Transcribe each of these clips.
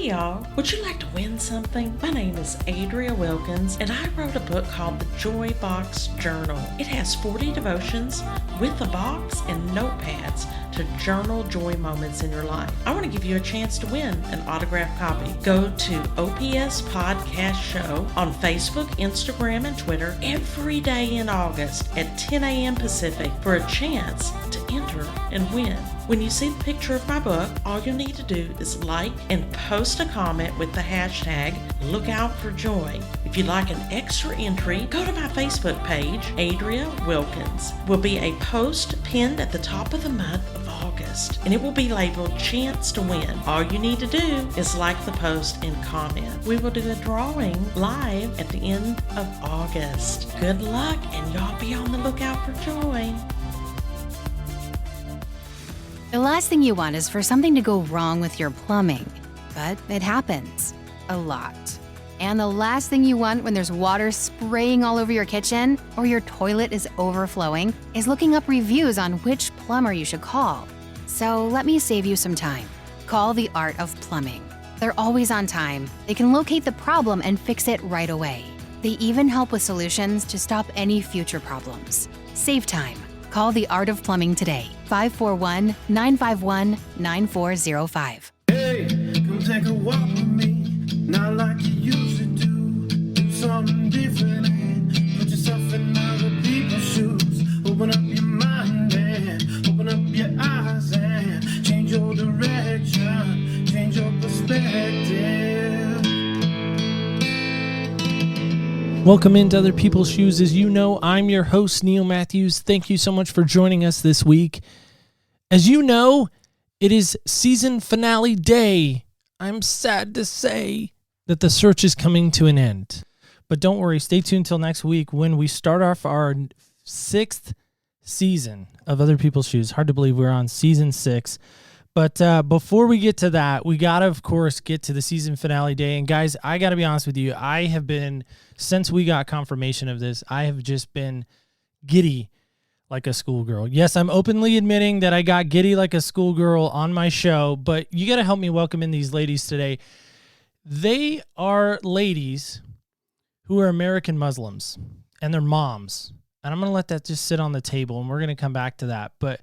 Hey y'all, would you like to win something? My name is Adria Wilkins and I wrote a book called The Joy Box Journal. It has 40 devotions with a box and notepads to journal joy moments in your life. I want to give you a chance to win an autographed copy. Go to OPS Podcast Show on Facebook, Instagram, and Twitter every day in August at 10 a.m. Pacific for a chance to enter and win. When you see the picture of my book, all you need to do is like and post a comment with the hashtag #LookoutForJoy. If you'd like an extra entry, go to my Facebook page, Adria Wilkins. Will be a post pinned at the top of the month of August, and it will be labeled Chance to Win. All you need to do is like the post and comment. We will do a drawing live at the end of August. Good luck, and y'all be on the lookout for joy. The last thing you want is for something to go wrong with your plumbing, but it happens a lot. And the last thing you want when there's water spraying all over your kitchen or your toilet is overflowing is looking up reviews on which plumber you should call. So let me save you some time. Call the Art of Plumbing. They're always on time. They can locate the problem and fix it right away. They even help with solutions to stop any future problems. Save time. Call the Art of Plumbing today. 541-951-9405. Hey, come take a walk with me, not like you used to do. Do something different and put yourself in other people's shoes. Open up your mind and open up your eyes and change your direction, change your perspective. Welcome into Other People's Shoes. As you know, I'm your host, Neil Matthews. Thank you so much for joining us this week. As you know, it is season finale day. I'm sad to say that the search is coming to an end. But don't worry, stay tuned till next week when we start off our 6th season of Other People's Shoes. Hard to believe we're on season 6. But before we get to that, we got to, of course, get to the season finale day. And guys, I got to be honest with you. I have been, since we got confirmation of this, I have just been giddy like a schoolgirl. Yes, I'm openly admitting that I got giddy like a schoolgirl on my show, but you got to help me welcome in these ladies today. They are ladies who are American Muslims, and they're moms. And I'm going to let that just sit on the table, and we're going to come back to that. But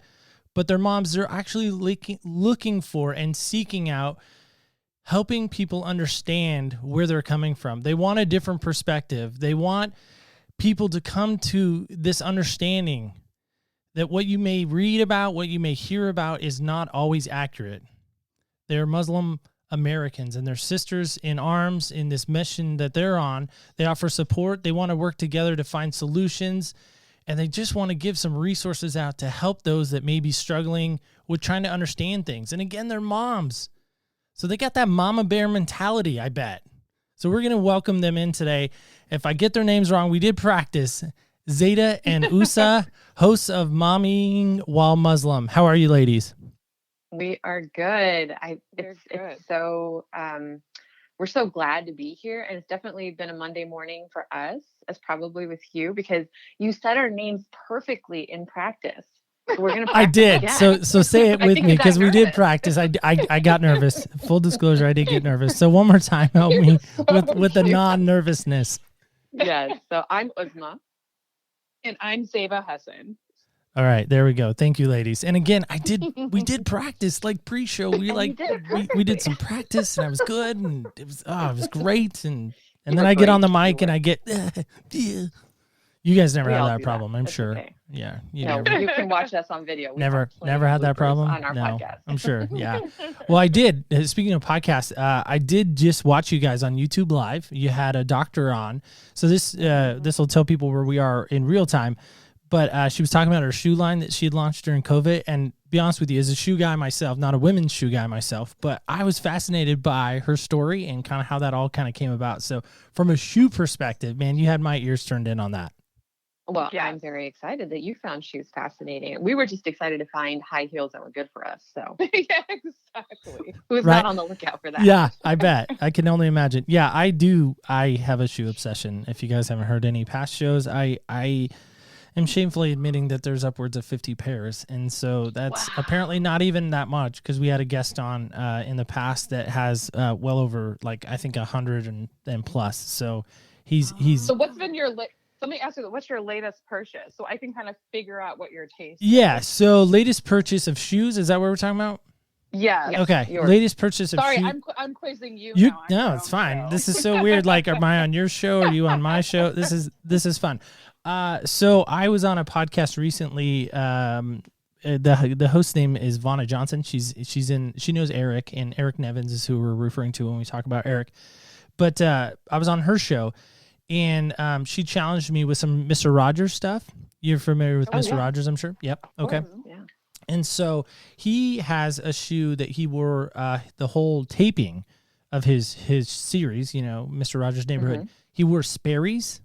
their moms, they're actually looking for and seeking out helping people understand where they're coming from. They want a different perspective. They want people to come to this understanding that what you may read about, what you may hear about is not always accurate. They're Muslim Americans and they're sisters in arms in this mission that they're on. They offer support. They want to work together to find solutions. And they just want to give some resources out to help those that may be struggling with trying to understand things. And again, they're moms. So they got that mama bear mentality, I bet. So we're going to welcome them in today. If I get their names wrong, we did practice. Zaiba and Uzma, hosts of Mommying While Muslim. How are you ladies? We are good. It's so we're so glad to be here, and it's definitely been a Monday morning for us, as probably with you, because you said our names perfectly in practice. So we're gonna. I did. Again. So say it with me because we did practice. I got nervous. Full disclosure, I did get nervous. So one more time, help me with the non-nervousness. Yes. So I'm Uzma. And I'm Zaiba Hassan. All right, there we go. Thank you, ladies. And again, we did practice like pre-show. We did some practice, and I was good, and it was great. And then I get on the mic and I get, yeah. You guys never had that problem, I'm sure. Okay. Yeah, you can watch us on video. Never had that problem on our podcast. I'm sure. Yeah. Well, I did. Speaking of podcasts, I did just watch you guys on YouTube Live. You had a doctor on, so this will tell people where we are in real time. But she was talking about her shoe line that she had launched during COVID. And be honest with you, as a shoe guy myself, not a women's shoe guy myself, but I was fascinated by her story and kind of how that all kind of came about. So from a shoe perspective, man, you had my ears turned in on that. Well, yeah. I'm very excited that you found shoes fascinating. We were just excited to find high heels that were good for us. So yeah, exactly. Who's not on the lookout for that? Yeah, I bet. I can only imagine. Yeah, I do. I have a shoe obsession. If you guys haven't heard any past shows, I am shamefully admitting that there's upwards of 50 pairs. And so that's apparently not even that much, because we had a guest on in the past that has well over, like, I think 100 and plus. So he's. So what's been your let me ask you, what's your latest purchase, so I can kind of figure out what your taste Yeah. is? So latest purchase of shoes. Is that what we're talking about? Yeah. Okay. yours. Latest purchase of Sorry, shoes. I'm quizzing you. You now. I'm no, your it's own fine. show. This is so weird. Like, am I on your show? Are you on my show? This is fun. So I was on a podcast recently. The host name is Vonna Johnson. She knows Eric, and Eric Nevins is who we're referring to when we talk about Eric. But I was on her show, and she challenged me with some Mr. Rogers stuff. You're familiar with Mr. Rogers, I'm sure. Yep. Okay. Yeah. And so he has a shoe that he wore the whole taping of his series, Mr. Rogers' Neighborhood. He wore Sperry's.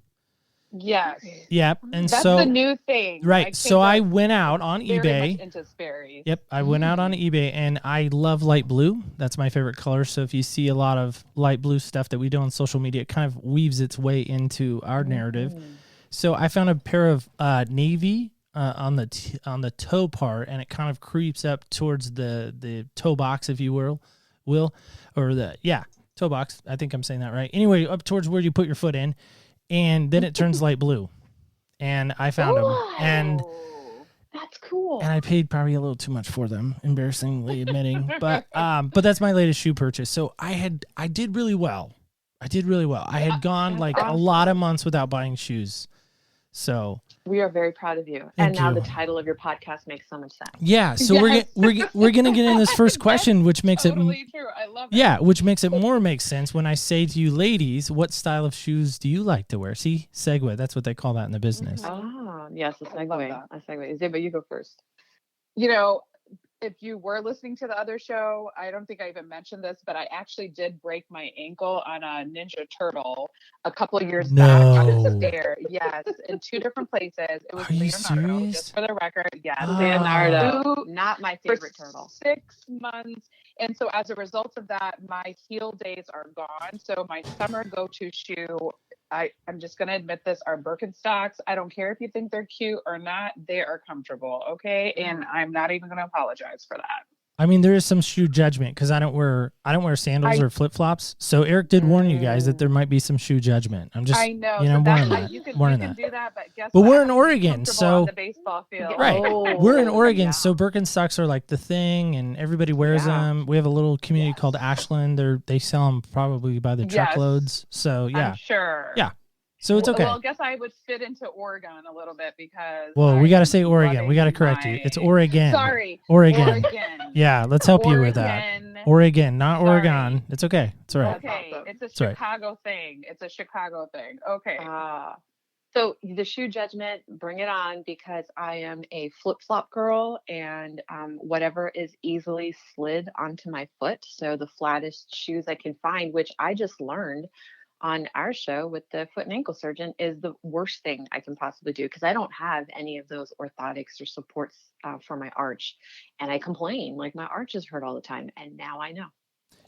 Yes. Yep. And That's so the new thing. right. So I went out on very eBay. much into Sperry. Yep. I went out on eBay, and I love light blue. That's my favorite color. So if you see a lot of light blue stuff that we do on social media, it kind of weaves its way into our narrative. So I found a pair of navy on the toe part, and it kind of creeps up towards the toe box, if you will, or toe box. I think I'm saying that right. Anyway, up towards where you put your foot in, and then it turns light blue. And I found them, and That's cool. I paid probably a little too much for them, embarrassingly admitting. But that's my latest shoe purchase. So I did really well. I had gone like a lot of months without buying shoes. So we are very proud of you. Thank And now you. the title of your podcast makes so much sense. yeah, so we're gonna get in this first question, which makes Totally true. I love it. Yeah, which makes it more make sense when I say to you, ladies, what style of shoes do you like to wear? See, segue. That's what they call that in the business. Oh, yes, a I love segue. that. A segue. Zaiba, you go first. If you were listening to the other show, I don't think I even mentioned this, but I actually did break my ankle on a Ninja Turtle a couple of years back on a stair. Yes, in two different places. It was Are you Leonardo, serious? just for the record. Yes, Oh. Leonardo, Two- not my for favorite turtle. 6 months. And so as a result of that, my heel days are gone. So my summer go-to shoe, I'm just going to admit this, are Birkenstocks. I don't care if you think they're cute or not. They are comfortable. Okay. And I'm not even going to apologize for that. I mean, there is some shoe judgment because I don't wear sandals or flip flops. So Eric did warn you guys that there might be some shoe judgment. I'm just, I know. I'm so warning that's that. you can warning do that. that, but guess But what? we're in I'm Oregon, comfortable so on the baseball field. right, Oh. we're in Oregon, Yeah. so Birkenstocks are like the thing, and everybody wears Yeah. them. We have a little community Yes. called Ashland. They sell them probably by the Yes. truckloads. So yeah, I'm sure. Yeah. So it's okay. Well, I guess I would fit into Oregon a little bit because. Well, we got to I'm say Oregon. We got to loving correct you. my- It's Oregon. Sorry. Oregon. Oregon. Yeah, let's help you with that. Oregon. Oregon, not Sorry. Oregon. It's okay. It's all right. Okay, Awesome. it's a That's right. Chicago thing. It's a Chicago thing. Okay. So the shoe judgment, bring it on, because I am a flip-flop girl, and whatever is easily slid onto my foot. So the flattest shoes I can find, which I just learned on our show with the foot and ankle surgeon, is the worst thing I can possibly do, because I don't have any of those orthotics or supports for my arch. And I complain, like, my arch is hurt all the time. And now I know.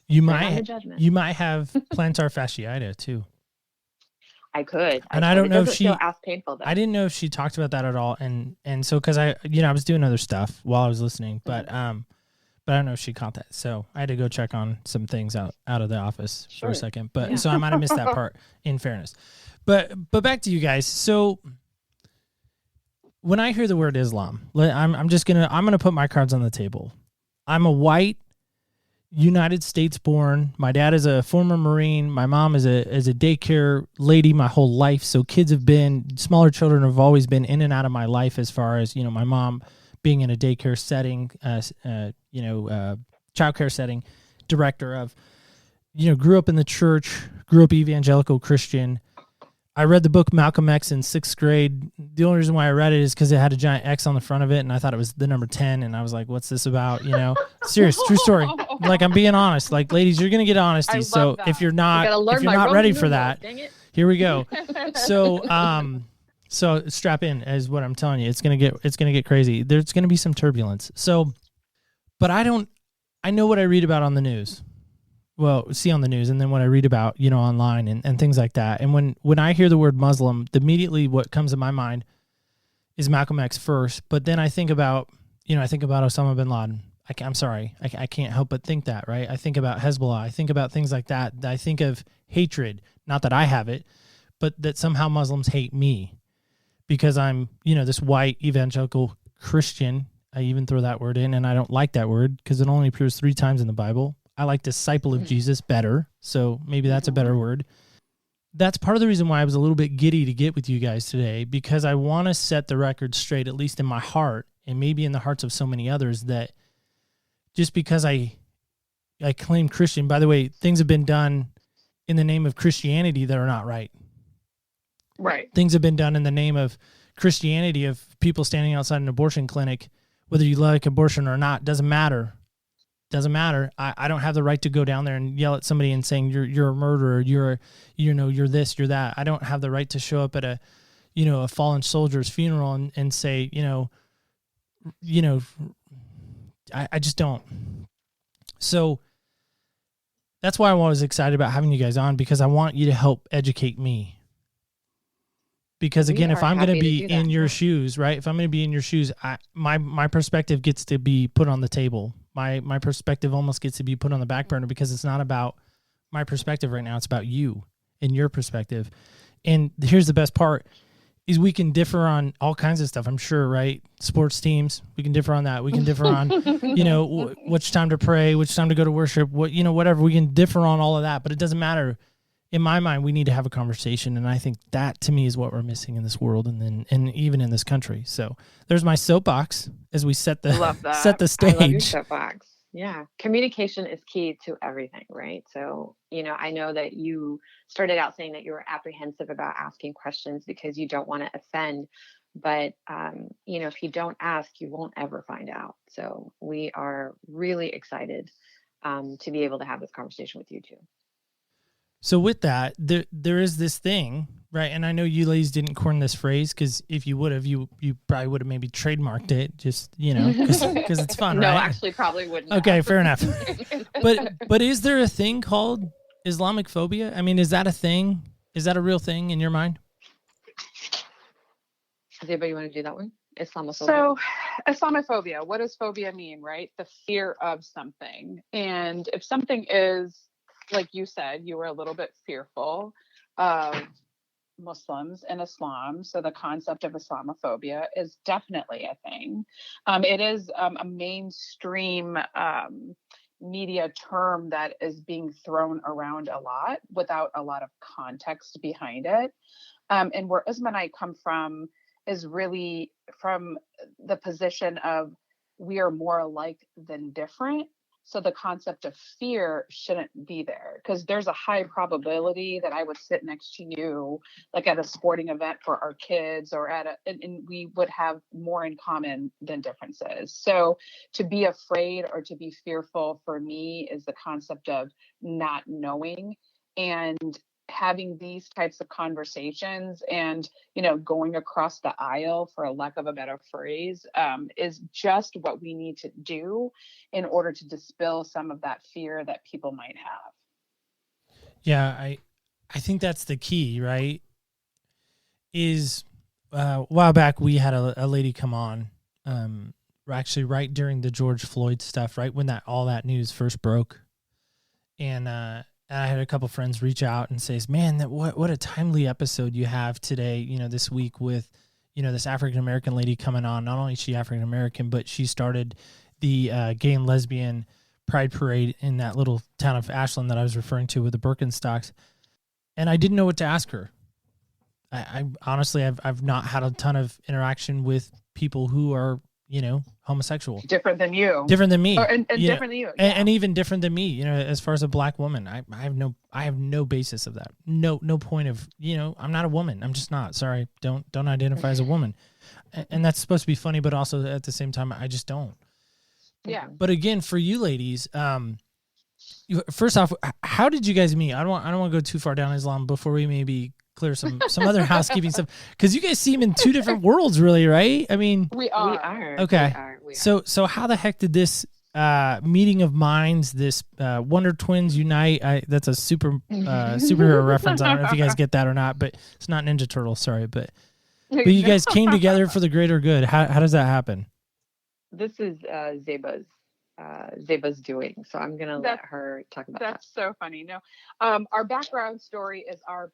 You Bring on the might judgment. you might have plantar fasciitis too. I could. And I don't know if doesn't she- feel as painful though. I didn't know if she talked about that at all, and so because I was doing other stuff while I was listening, but I don't know if she caught that, so I had to go check on some things out of the office for Sure. a second. But Yeah. so I might have missed that part. In fairness, but back to you guys. So when I hear the word Islam, I'm gonna put my cards on the table. I'm a white United States born. My dad is a former Marine. My mom is a daycare lady my whole life. So smaller children have always been in and out of my life, as far as, my mom being in a daycare setting, childcare setting, director of, grew up in the church, grew up evangelical Christian. I read the book Malcolm X in 6th grade. The only reason why I read it is because it had a giant X on the front of it, and I thought it was the number 10, and I was like, what's this about? Serious, true story. Like, I'm being honest. Like, ladies, you're going to get honesty. I So love that. if you're I not, gotta learn if you're my not Roman ready for numerals, that, dang it. here we go. So strap in, is what I'm telling you. It's going to get crazy. There's going to be some turbulence. So, but I know what I read about on the news. Well, see on the news, and then what I read about, online and things like that. And when I hear the word Muslim, immediately what comes to my mind is Malcolm X first, but then I think about Osama bin Laden. I'm sorry, I can't help but think that, right? I think about Hezbollah. I think about things like that. I think of hatred, not that I have it, but that somehow Muslims hate me because I'm, this white evangelical Christian. I even throw that word in, and I don't like that word because it only appears 3 times in the Bible. I like disciple of Jesus better, so maybe that's a better word. That's part of the reason why I was a little bit giddy to get with you guys today, because I want to set the record straight, at least in my heart, and maybe in the hearts of so many others, that just because I claim Christian, by the way, things have been done in the name of Christianity that are not right. Right. Things have been done in the name of Christianity, of people standing outside an abortion clinic, whether you like abortion or not, doesn't matter. Doesn't matter. I don't have the right to go down there and yell at somebody and saying you're a murderer, you're this, you're that. I don't have the right to show up at a fallen soldier's funeral and say, I just don't. So that's why I was excited about having you guys on, because I want you to help educate me. Because again, if I'm going to be in your shoes, right? If I'm going to be in your shoes, my perspective gets to be put on the table. My perspective almost gets to be put on the back burner, because it's not about my perspective right now. It's about you and your perspective. And here's the best part is we can differ on all kinds of stuff, I'm sure, right? Sports teams, we can differ on that. We can differ on, which time to pray, which time to go to worship, whatever. We can differ on all of that, but it doesn't matter. In my mind, we need to have a conversation, and I think that to me is what we're missing in this world, and even in this country. So there's my soapbox as we set the stage. I love your soapbox. Yeah, communication is key to everything, right? So I know that you started out saying that you were apprehensive about asking questions because you don't want to offend, but if you don't ask, you won't ever find out. So we are really excited to be able to have this conversation with you too. So with that, there is this thing, right? And I know you ladies didn't coin this phrase, because if you would have, you probably would have maybe trademarked it, just, because it's fun, no, right? No, actually probably wouldn't. Okay, have. Fair enough. But is there a thing called Islamic phobia? I mean, is that a thing? Is that a real thing in your mind? Does anybody want to do that one? Islamophobia. So, Islamophobia, what does phobia mean, right? The fear of something. And if something is, like you said, you were a little bit fearful of Muslims and Islam. So the concept of Islamophobia is definitely a thing. It is a mainstream media term that is being thrown around a lot without a lot of context behind it. And where Uzma and I come from is really from the position of we are more alike than different. So the concept of fear shouldn't be there, because there's a high probability that I would sit next to you, like at a sporting event for our kids, or and we would have more in common than differences. So to be afraid or to be fearful for me is the concept of not knowing, and having these types of conversations and, going across the aisle, for a lack of a better phrase, is just what we need to do in order to dispel some of that fear that people might have. Yeah, I think that's the key, right? Is a while back we had a lady come on, actually right during the George Floyd stuff, right when all that news first broke. And I had a couple friends reach out and say, man, what a timely episode you have today, this week with, this African-American lady coming on. Not only is she African-American, but she started the gay and lesbian pride parade in that little town of Ashland that I was referring to with the Birkenstocks. And I didn't know what to ask her. I honestly, I've not had a ton of interaction with people who are, homosexual. Different than you. Different than me. And different than you. Yeah. And even different than me, as far as a black woman. I have no basis of that. No point of, I'm not a woman. I'm just not. Sorry. Don't identify as a woman. And that's supposed to be funny, but also at the same time, I just don't. Yeah. But again, for you ladies, first off, how did you guys meet? I don't want to go too far down Islam before we maybe clear some other housekeeping stuff, because you guys seem in two different worlds, really, right? I mean, we are. Okay. We are. So how the heck did this meeting of minds, this Wonder Twins unite? That's a superhero reference. I don't know if you guys get that or not, but it's not Ninja Turtles. Sorry, but But you guys came together for the greater good. How does that happen? This is Zaiba's doing, so I'm gonna let her talk about that. That's so funny. No, our background story is our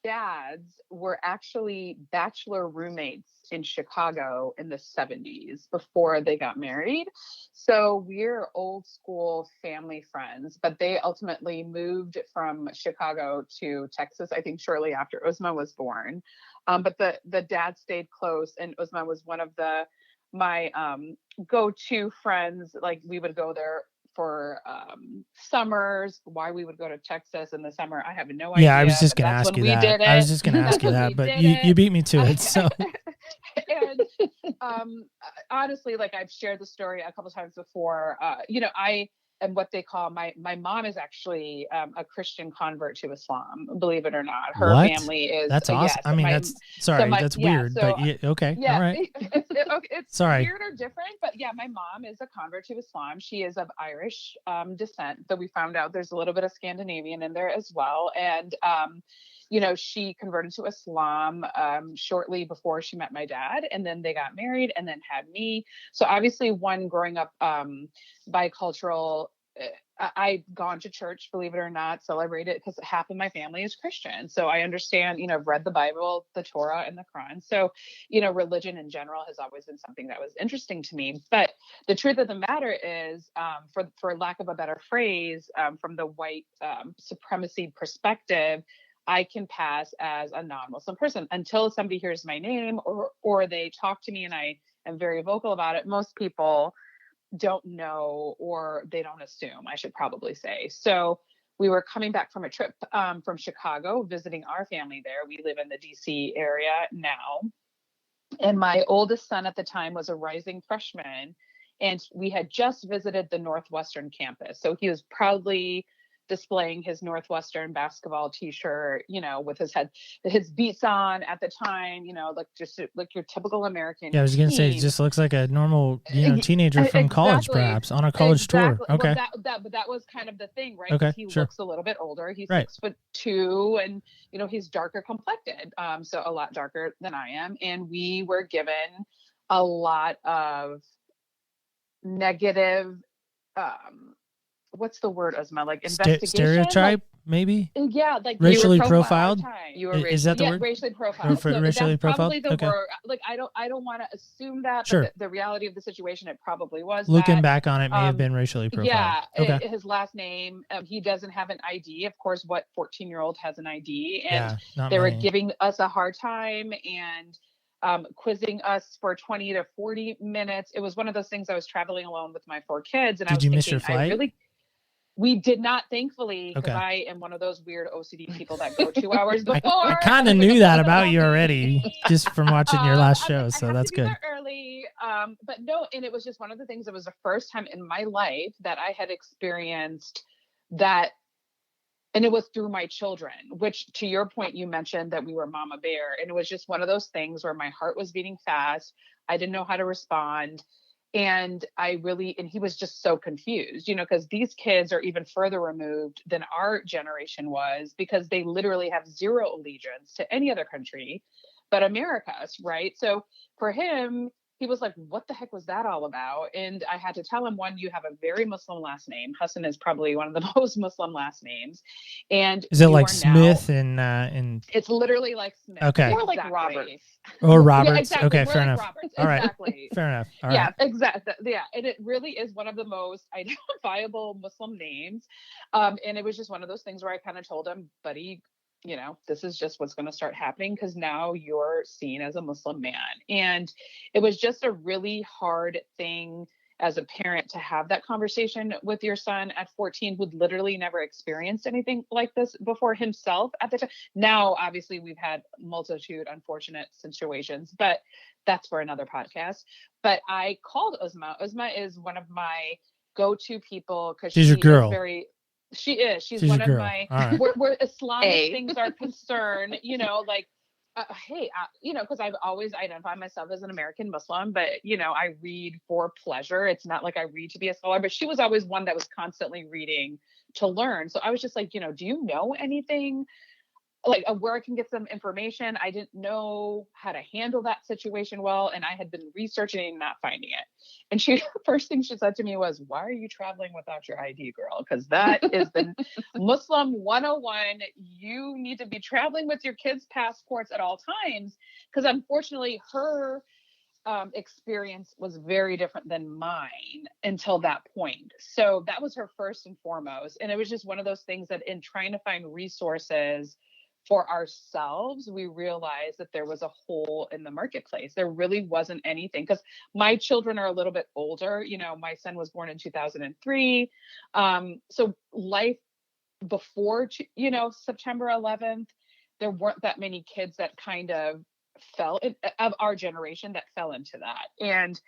dads were actually bachelor roommates in Chicago in the 70s before they got married. So we're old school family friends, but they ultimately moved from Chicago to Texas, I think shortly after Uzma was born. But the dad stayed close, and Uzma was one of my go-to friends. Like, we would go there for summers. Why we would go to Texas in the summer, I have no idea. Yeah, I was just gonna ask you that. I was just gonna ask you that, but you beat me to it. So and honestly, like, I've shared the story a couple times before. I am what they call my mom is actually a Christian convert to Islam, believe it or not. Her family is. That's awesome. Yes, I mean, that's weird, but okay. Yeah, all right. It's Sorry. weird or different, but yeah, my mom is a convert to Islam. She is of Irish descent, though we found out there's a little bit of Scandinavian in there as well. And she converted to Islam shortly before she met my dad, and then they got married and then had me. So obviously, growing up bicultural, I've gone to church, believe it or not, celebrated, because half of my family is Christian. So I understand, I've read the Bible, the Torah, and the Quran. So, religion in general has always been something that was interesting to me. But the truth of the matter is, for lack of a better phrase, from the white supremacy perspective, I can pass as a non-Muslim person until somebody hears my name or they talk to me and I am very vocal about it. Most people don't know, or they don't assume, I should probably say. So we were coming back from a trip from Chicago, visiting our family there. We live in the DC area now. And my oldest son at the time was a rising freshman, and we had just visited the Northwestern campus. So he was proudly displaying his Northwestern basketball t-shirt, with his beats on at the time, just like your typical American. Yeah, I was going to say, it just looks like a normal, teenager from college, perhaps on a college tour. Okay. Well, but that was kind of the thing, right? Okay, He sure. looks a little bit older. He's 6'2", and he's darker complected, so a lot darker than I am. And we were given a lot of negative, what's the word, Uzma? Like investigation, stereotype, maybe. Yeah, like racially profiled. Is that the word? Racially profiled. Racially profiled. Probably the word. Like, I don't want to assume that. Sure. But the reality of the situation, it probably was. Looking back on it, may have been racially profiled. Yeah. Okay. His last name. He doesn't have an ID. Of course, what 14-year-old has an ID? And they were giving us a hard time and quizzing us for 20 to 40 minutes. It was one of those things. I was traveling alone with my 4 kids, and did you miss your flight? We did not, thankfully, because I am one of those weird OCD people that go 2 hours before. I kind of knew that about you already, just from watching your last show, so that's good. Early, but no, and it was just one of the things. It was the first time in my life that I had experienced that, and it was through my children. Which, to your point, you mentioned that we were mama bear, and it was just one of those things where my heart was beating fast. I didn't know how to respond. And he was just so confused, because these kids are even further removed than our generation was, because they literally have zero allegiance to any other country but America's, right? So for him, he was like, what the heck was that all about? And I had to tell him, one, you have a very Muslim last name. Hassan is probably one of the most Muslim last names. And is it like Smith and it's literally like Smith. Okay. Or like Roberts. Or Roberts. Yeah, exactly. Okay, We're fair like enough. Roberts. All right. Exactly. Fair enough. All yeah, right. Exactly. Yeah. And it really is one of the most identifiable Muslim names. And it was just one of those things where I kind of told him, buddy, this is just what's going to start happening, because now you're seen as a Muslim man. And it was just a really hard thing as a parent to have that conversation with your son at 14, who'd literally never experienced anything like this before himself at the time. Now, obviously, we've had multitude unfortunate situations, but that's for another podcast. But I called Uzma. Uzma is one of my go-to people, because she's your girl. She is. She's one of my, right. where Islamic things are concerned, because I've always identified myself as an American Muslim, but, I read for pleasure. It's not like I read to be a scholar, but she was always one that was constantly reading to learn. So I was just like, do you know anything like where I can get some information. I didn't know how to handle that situation well, and I had been researching and not finding it. And she, first thing she said to me was, "Why are you traveling without your ID, girl? Because that is the Muslim 101. You need to be traveling with your kids' passports at all times." Because unfortunately, her experience was very different than mine until that point. So that was her first and foremost. And it was just one of those things that in trying to find resources for ourselves, we realized that there was a hole in the marketplace. There really wasn't anything, because my children are a little bit older. You know, my son was born in 2003. So life before, you know, September 11th, there weren't that many kids that kind of of our generation that fell into that. And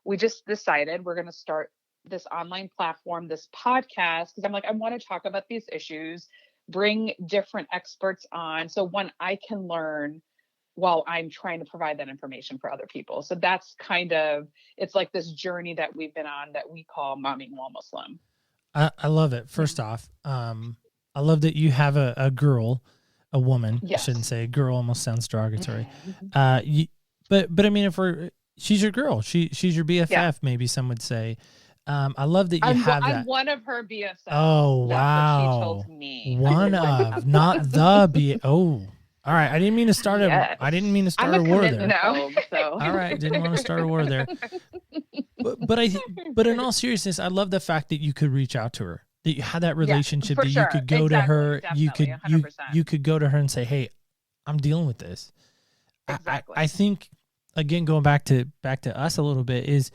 we just decided we're going to start this online platform, this podcast, because I'm like, I want to talk about these issues, bring different experts on. So one, I can learn while I'm trying to provide that information for other people. So that's kind of, it's like this journey that we've been on that we call Momming While Muslim. I love it. First off, I love that you have a girl, a woman. Yes. I shouldn't say girl, almost sounds derogatory. But I mean, she's your girl, she's your BFF, Yeah. maybe some would say. I love that you I'm have that. I'm one of her BFFs. Oh, That's wow. what she told me. One of, not the B. Oh, all right. I didn't mean to start Yes. I didn't mean to start I'm a a war there. commitment phobe, so. All right, didn't want to start a war there. But in all seriousness, I love the fact that you could reach out to her, that you had that relationship, for that sure. you could go to her, you could Definitely, 100%. you could go to her and say, "Hey, I'm dealing with this." Exactly. I think, again, going back to us a little bit, is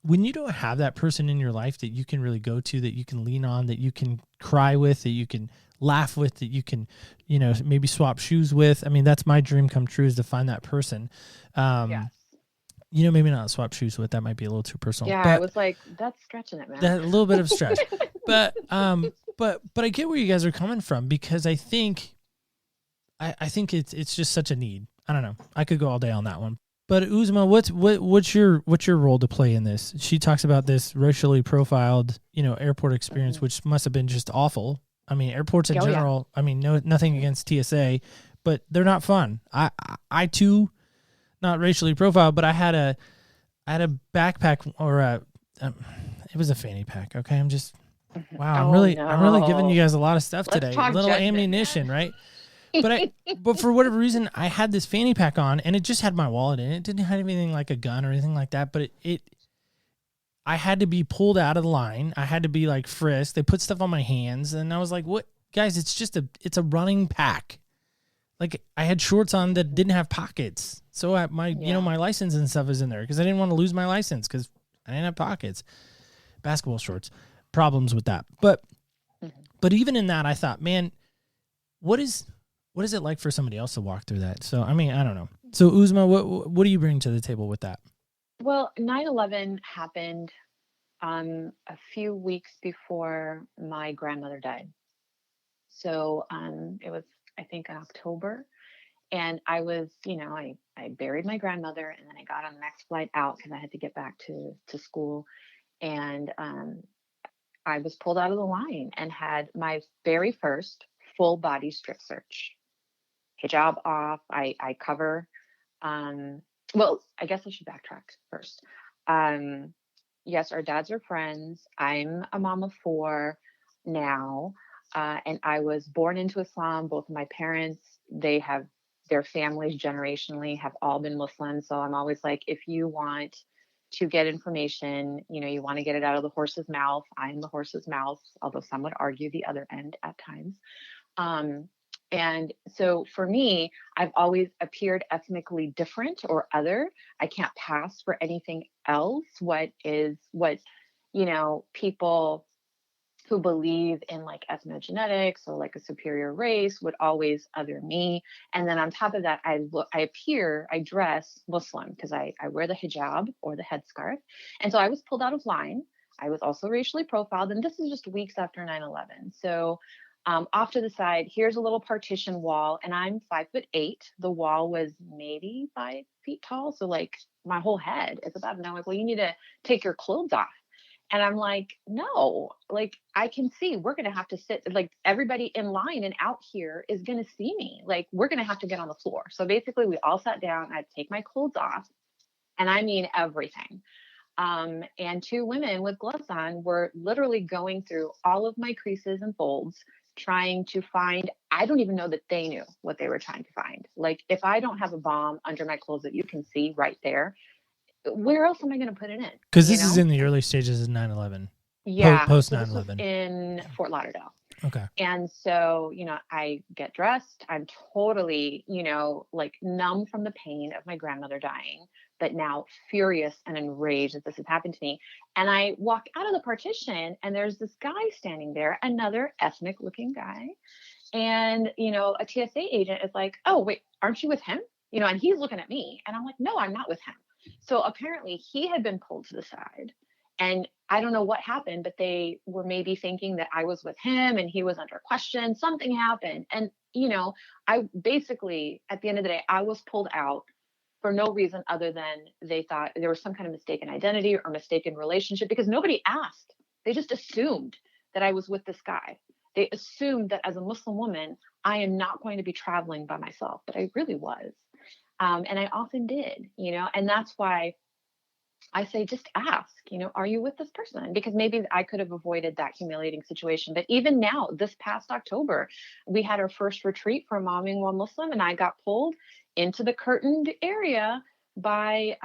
when you don't have that person in your life that you can really go to, that you can lean on, that you can cry with, that you can laugh with, that you can, you know, maybe swap shoes with. I mean, that's my dream come true, is to find that person. Yes. You know, maybe not swap shoes with, that might be a little too personal. Yeah, but I was like, that's stretching it, man. that a little bit of stretch. But I get where you guys are coming from, because I think it's just such a need. I don't know. I could go all day on that one. But Uzma, what's your role to play in this? She talks about this racially profiled, you know, airport experience, which must have been just awful. I mean, airports in general. I mean, nothing against TSA, but they're not fun. I too, not racially profiled, but I had a backpack, or it was a fanny pack. Okay, I'm just wow. I'm really giving you guys a lot of stuff Let's today. talk A little judgment, ammunition, right? But for whatever reason, I had this fanny pack on, and it just had my wallet in it. It didn't have anything like a gun or anything like that. But I had to be pulled out of the line. I had to be like frisked. They put stuff on my hands, and I was like, "What, guys? It's a running pack." Like, I had shorts on that didn't have pockets, so you know, my license and stuff is in there, because I didn't want to lose my license because I didn't have pockets. Basketball shorts, problems with that. But even in that, I thought, man, what is it like for somebody else to walk through that? So, I mean, I don't know. So, Uzma, what do you bring to the table with that? Well, 9/11 happened a few weeks before my grandmother died. So it was, I think, in October. And I was, you know, I buried my grandmother, and then I got on the next flight out because I had to get back to school. And I was pulled out of the line and had my very first full body strip search. Hijab off, I cover. Well, I guess I should backtrack first. Yes, our dads are friends. I'm a mom of 4 now, and I was born into Islam. Both of my parents, their families generationally have all been Muslim. So I'm always like, if you want to get information, you know, you want to get it out of the horse's mouth. I'm the horse's mouth, although some would argue the other end at times. And so for me, I've always appeared ethnically different or other. I can't pass for anything else. What, you know, people who believe in like ethnogenetics or like a superior race would always other me. And then on top of that, I dress Muslim because I wear the hijab or the headscarf. And so I was pulled out of line. I was also racially profiled. And this is just weeks after 9/11. So off to the side, here's a little partition wall, and I'm 5'8". The wall was maybe 5 feet tall. So like my whole head is about, and I'm like, well, you need to take your clothes off. And I'm like, no, like I can see we're going to have to sit, like everybody in line and out here is going to see me. Like we're going to have to get on the floor. So basically we all sat down. I'd take my clothes off, and I mean everything. And two women with gloves on were literally going through all of my creases and folds, trying to find, I don't even know that they knew what they were trying to find. Like if I don't have a bomb under my clothes that you can see right there, where else am I going to put it in? Because this is in the early stages of 9/11. Yeah. Post So this was 9/11. in Fort Lauderdale. Okay. And so, I get dressed. I'm totally, like numb from the pain of my grandmother dying, but now furious and enraged that this has happened to me. And I walk out of the partition, and there's this guy standing there, another ethnic looking guy. And, a TSA agent is like, oh, wait, aren't you with him? And he's looking at me, and I'm like, no, I'm not with him. So apparently he had been pulled to the side, and I don't know what happened, but they were maybe thinking that I was with him and he was under question. Something happened. And, I basically, at the end of the day, I was pulled out for no reason other than they thought there was some kind of mistaken identity or mistaken relationship, because nobody asked. They just assumed that I was with this guy. They assumed that as a Muslim woman, I am not going to be traveling by myself, but I really was. And I often did, and that's why I say, just ask, are you with this person? Because maybe I could have avoided that humiliating situation. But even now, this past October, we had our first retreat for Momming While Muslim, and I got pulled into the curtained area by,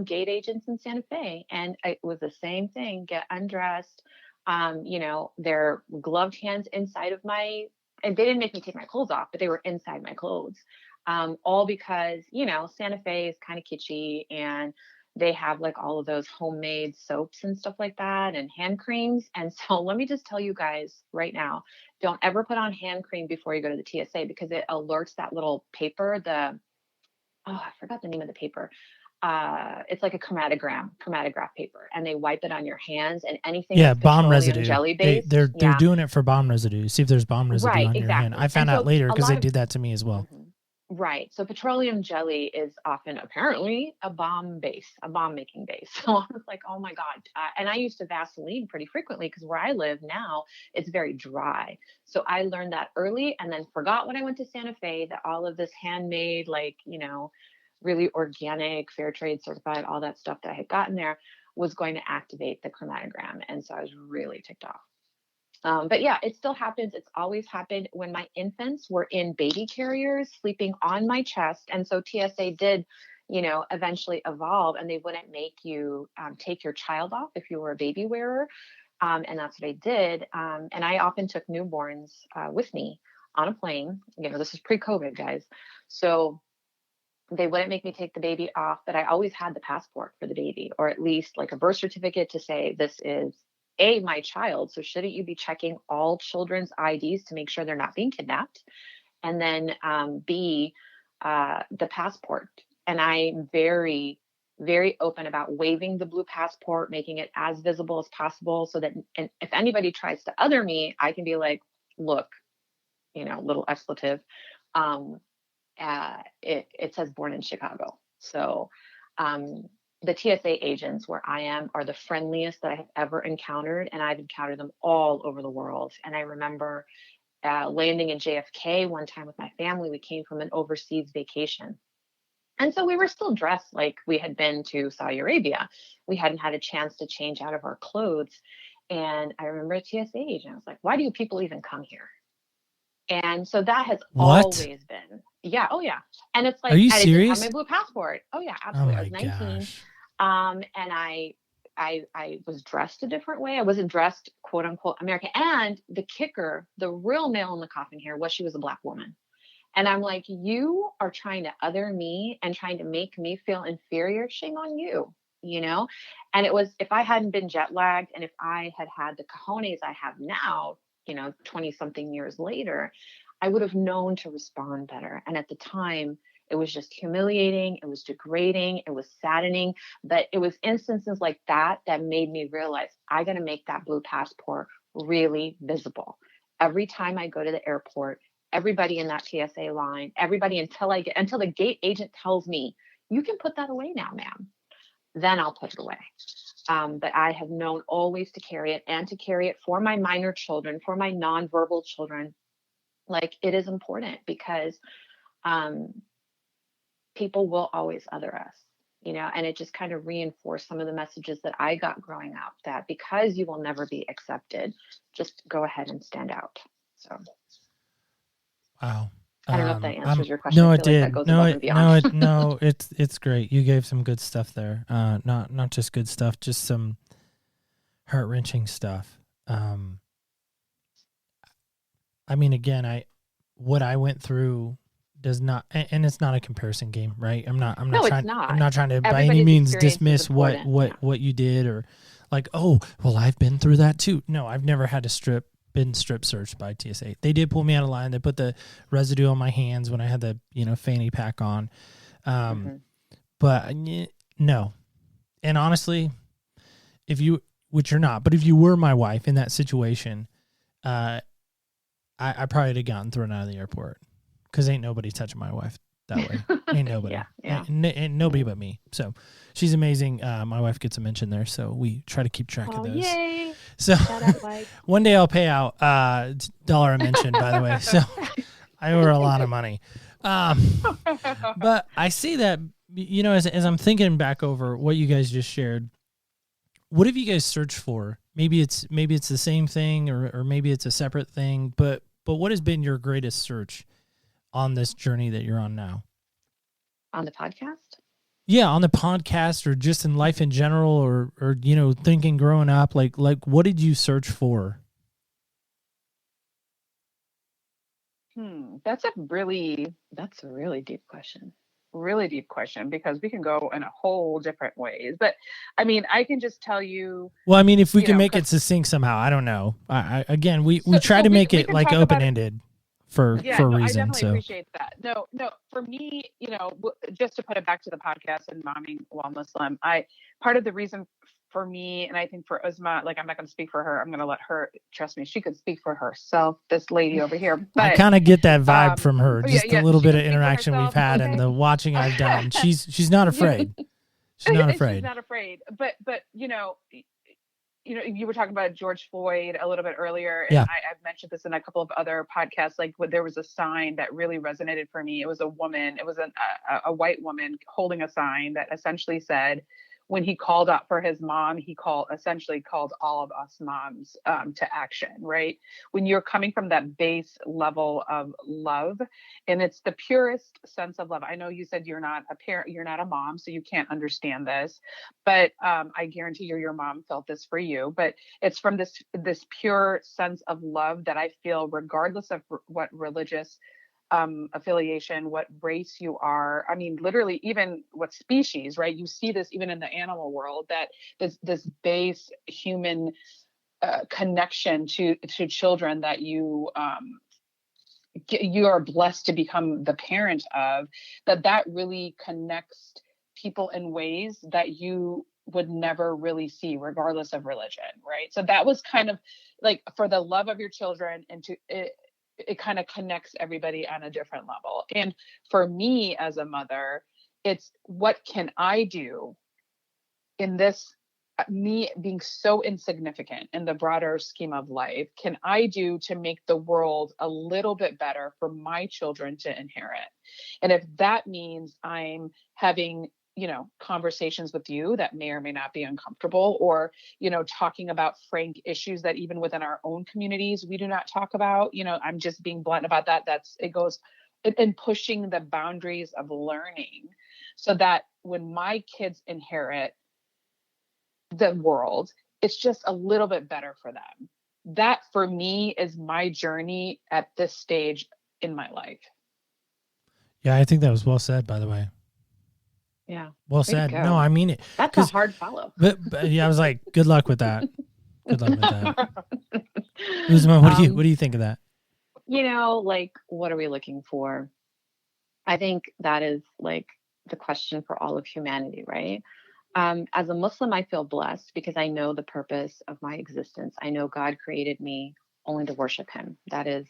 gate agents in Santa Fe. And it was the same thing, get undressed, their gloved hands inside of and they didn't make me take my clothes off, but they were inside my clothes. All because, Santa Fe is kind of kitschy, and they have like all of those homemade soaps and stuff like that, and hand creams. And so let me just tell you guys right now, don't ever put on hand cream before you go to the TSA, because it alerts that little paper, I forgot the name of the paper. It's like a chromatograph paper, and they wipe it on your hands, and anything that's bomb petroleum residue. jelly based. They're doing it for bomb residue. See if there's bomb residue on your hand. I found out later because they did that to me as well. Mm-hmm. Right. So petroleum jelly is often apparently a bomb making base. So I was like, oh my God. And I used to Vaseline pretty frequently, because where I live now, it's very dry. So I learned that early, and then forgot when I went to Santa Fe that all of this handmade, like, really organic, fair trade certified, all that stuff that I had gotten there was going to activate the chromatogram. And so I was really ticked off. But yeah, it still happens. It's always happened when my infants were in baby carriers sleeping on my chest. And so TSA did, eventually evolve, and they wouldn't make you take your child off if you were a baby wearer. And that's what I did. And I often took newborns with me on a plane. This is pre-COVID, guys. So they wouldn't make me take the baby off, but I always had the passport for the baby, or at least like a birth certificate to say this is my child. So shouldn't you be checking all children's IDs to make sure they're not being kidnapped? And then B, the passport. And I'm very, very open about waiving the blue passport, making it as visible as possible, so that, and if anybody tries to other me, I can be like, look, little expletive. It says born in Chicago. So the TSA agents where I am are the friendliest that I have ever encountered, and I've encountered them all over the world. And I remember landing in JFK one time with my family. We came from an overseas vacation. And so we were still dressed like we had been to Saudi Arabia. We hadn't had a chance to change out of our clothes. And I remember a TSA agent, I was like, why do you people even come here? And so that has always been. Yeah. Oh, yeah. And it's like, are you I serious? didn't have my blue passport. Oh, yeah, absolutely. Oh, I was 19. Gosh. And I was dressed a different way. I wasn't dressed, quote unquote, American. And the kicker, the real nail in the coffin here was she was a Black woman. And I'm like, you are trying to other me and trying to make me feel inferior. Shame on you, And it was, if I hadn't been jet lagged, and if I had had the cojones I have now, 20 something years later, I would have known to respond better. And at the time, it was just humiliating. It was degrading. It was saddening. But it was instances like that that made me realize I got to make that blue passport really visible. Every time I go to the airport, everybody in that TSA line, everybody until the gate agent tells me, you can put that away now, ma'am. then I'll put it away. But I have known always to carry it, and to carry it for my minor children, for my nonverbal children. Like, it is important because people will always other us, and it just kind of reinforced some of the messages that I got growing up, that because you will never be accepted, just go ahead and stand out. So, Wow. I don't know if that answers your question. No, I it feel like did. that goes No, above and beyond. no, it's great. You gave some good stuff there. Not just good stuff, just some heart-wrenching stuff. I mean, again, what I went through does not, and it's not a comparison game, right? I'm not No, it's trying, not. I'm not trying to by any Everybody's means experience is dismiss important. what you did, or like, oh, well, I've been through that too. No, I've never had been strip searched by TSA. They did pull me out of line. They put the residue on my hands when I had the, fanny pack on. But no. And honestly, which you're not, but if you were my wife in that situation, I probably would have gotten thrown out of the airport, because ain't nobody touching my wife that way. Ain't nobody. Yeah. Ain't nobody but me. So she's amazing. My wife gets a mention there, so we try to keep track of those. Yay. So Shout out, Mike. one day I'll pay out $1 a mention, by the way. So I owe her a lot of money. But I see that, as I'm thinking back over what you guys just shared, what have you guys searched for? Maybe it's the same thing, or maybe it's a separate thing, but what has been your greatest search on this journey that you're on now? On the podcast? Yeah, on the podcast, or just in life in general, or thinking growing up, like what did you search for? That's a really deep question. Really deep question, because we can go in a whole different ways. But I mean, I can just tell you. Well, I mean, if we can make it succinct somehow, I don't know. Again, we try to make it like open-ended for a reason. I definitely appreciate that. No, for me, just to put it back to the podcast and momming while Muslim, part of the reason for me, and I think for Uzma, like, I'm not going to speak for her. I'm going to let her, trust me, she could speak for herself, this lady over here. But I kind of get that vibe from her, just a little bit of interaction we've had, okay. And the watching I've done. She's not afraid. She's not afraid. She's not afraid. But you were talking about George Floyd a little bit earlier, and I've mentioned this in a couple of other podcasts. Like, there was a sign that really resonated for me. It was a woman. It was a white woman holding a sign that essentially said, when he called out for his mom, he essentially called all of us moms to action, right? When you're coming from that base level of love, and it's the purest sense of love. I know you said you're not a parent, you're not a mom, so you can't understand this, but I guarantee your mom felt this for you. But it's from this pure sense of love that I feel, regardless of what religious affiliation, what race you are. I mean, literally, even what species, right? You see this even in the animal world, that this base human connection to children that you are blessed to become the parent of, that really connects people in ways that you would never really see, regardless of religion, right? So that was kind of like, for the love of your children, and it kind of connects everybody on a different level. And for me as a mother, it's, what can I do in this, me being so insignificant in the broader scheme of life, can I do to make the world a little bit better for my children to inherit? And if that means I'm having conversations with you that may or may not be uncomfortable, or, talking about frank issues that even within our own communities, we do not talk about, I'm just being blunt about that. It goes in pushing the boundaries of learning, so that when my kids inherit the world, it's just a little bit better for them. That, for me, is my journey at this stage in my life. Yeah, I think that was well said, by the way. Yeah. Well said. No, I mean it. That's a hard follow. But yeah, I was like, good luck with that. Good luck with that. Uzma, what do you think of that? Like, what are we looking for? I think that is like the question for all of humanity, right? As a Muslim, I feel blessed because I know the purpose of my existence. I know God created me only to worship him. That is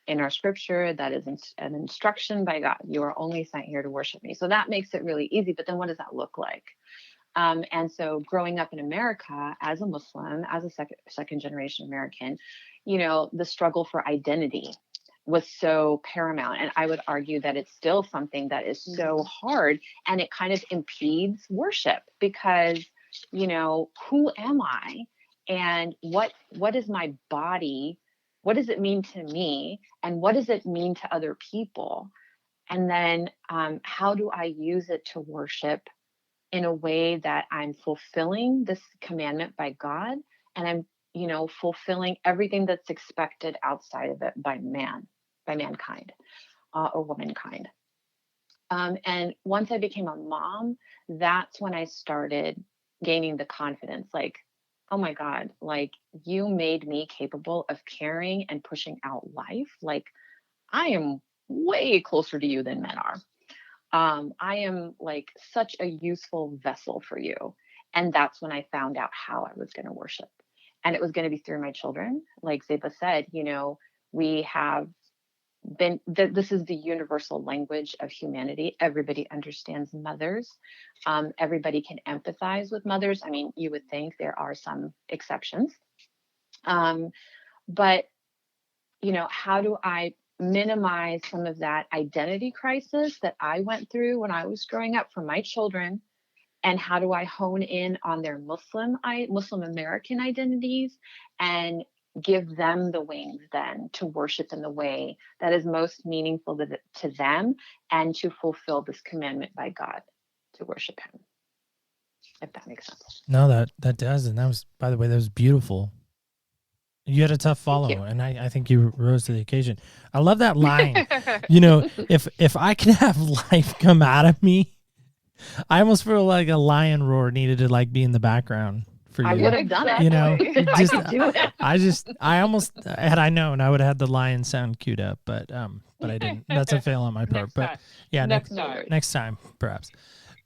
in our scripture. That is an instruction by God. You are only sent here to worship me. So that makes it really easy. But then what does that look like? And so growing up in America as a Muslim, as a second generation American, the struggle for identity was so paramount. And I would argue that it's still something that is so hard, and it kind of impedes worship because, who am I? And what is my body? What does it mean to me? And what does it mean to other people? And then how do I use it to worship in a way that I'm fulfilling this commandment by God, and I'm, fulfilling everything that's expected outside of it by mankind or womankind. And once I became a mom, that's when I started gaining the confidence, like, oh my God, like you made me capable of carrying and pushing out life. Like I am way closer to you than men are. I am like such a useful vessel for you. And that's when I found out how I was going to worship. And it was going to be through my children. Like Zaiba said, we have been, this is the universal language of humanity. Everybody understands mothers. Everybody can empathize with mothers. I mean, you would think there are some exceptions. But, how do I minimize some of that identity crisis that I went through when I was growing up for my children? And how do I hone in on their Muslim American identities and give them the wings then to worship in the way that is most meaningful to them and to fulfill this commandment by God to worship him, if that makes sense. No, that does. And that was, by the way, that was beautiful. You had a tough follow, and I think you rose to the occasion. I love that line. If I can have life come out of me, I almost feel like a lion roar needed to like be in the background for you. I would have done it. Just, I could do it. I almost had I known I would have had the lion sound queued up, but I didn't. That's a fail on my part. But yeah, next time perhaps.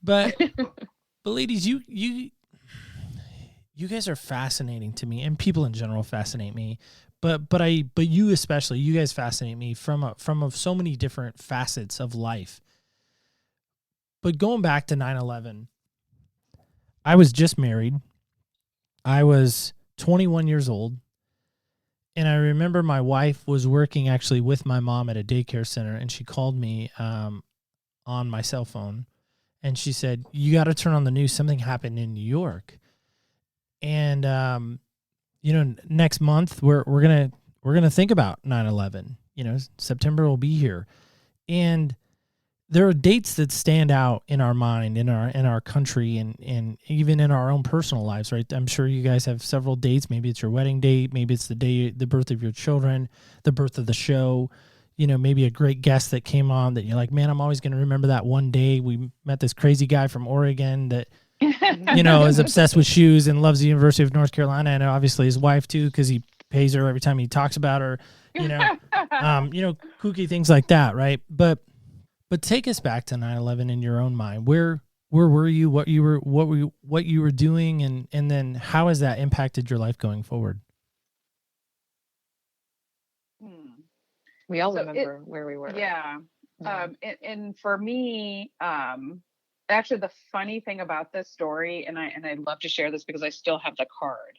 But ladies, you guys are fascinating to me, and people in general fascinate me. But you especially, you guys fascinate me from so many different facets of life. But going back to 9/11, I was just married. I was 21 years old. And I remember my wife was working actually with my mom at a daycare center, and she called me on my cell phone. And she said, you got to turn on the news. Something happened in New York. And, next month we're going to think about 9/11. September will be here. And there are dates that stand out in our mind, in our country, and even in our own personal lives, right? I'm sure you guys have several dates. Maybe it's your wedding date. Maybe it's the birth of your children, the birth of the show. Maybe a great guest that came on that you're like, man, I'm always going to remember that one day we met this crazy guy from Oregon that, is obsessed with shoes and loves the University of North Carolina, and obviously his wife too, because he pays her every time he talks about her. Kooky things like that, right? But take us back to 9/11 in your own mind. Where were you? What you were doing, and then how has that impacted your life going forward? We all remember where we were. Yeah. And for me, actually, the funny thing about this story, and I'd love to share this because I still have the card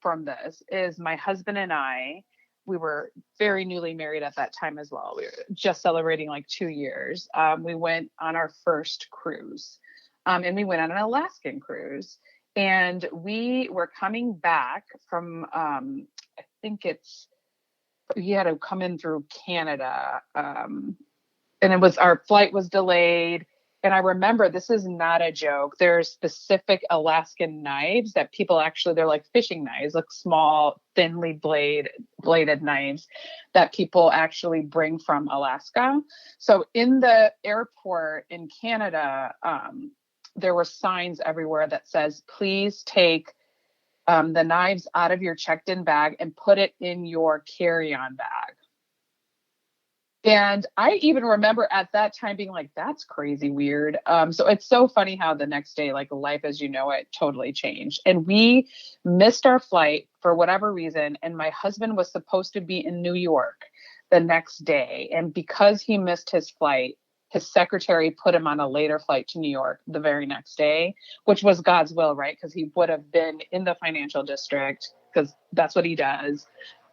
from this, is my husband and I. We were very newly married at that time as well. We were just celebrating like 2 years. We went on our first cruise, and we went on an Alaskan cruise. And we were coming back from, I think you had to come in through Canada. And our flight was delayed. And I remember, this is not a joke. There's specific Alaskan knives that people they're like fishing knives, like small, thinly bladed knives that people actually bring from Alaska. So in the airport in Canada, there were signs everywhere that says, please take the knives out of your checked-in bag and put it in your carry-on bag. And I even remember at that time being like, that's crazy weird. So it's so funny how the next day, like life as you know it, totally changed. And we missed our flight for whatever reason. And my husband was supposed to be in New York the next day. And because he missed his flight, his secretary put him on a later flight to New York the very next day, which was God's will, right? Because he would have been in the financial district because that's what he does.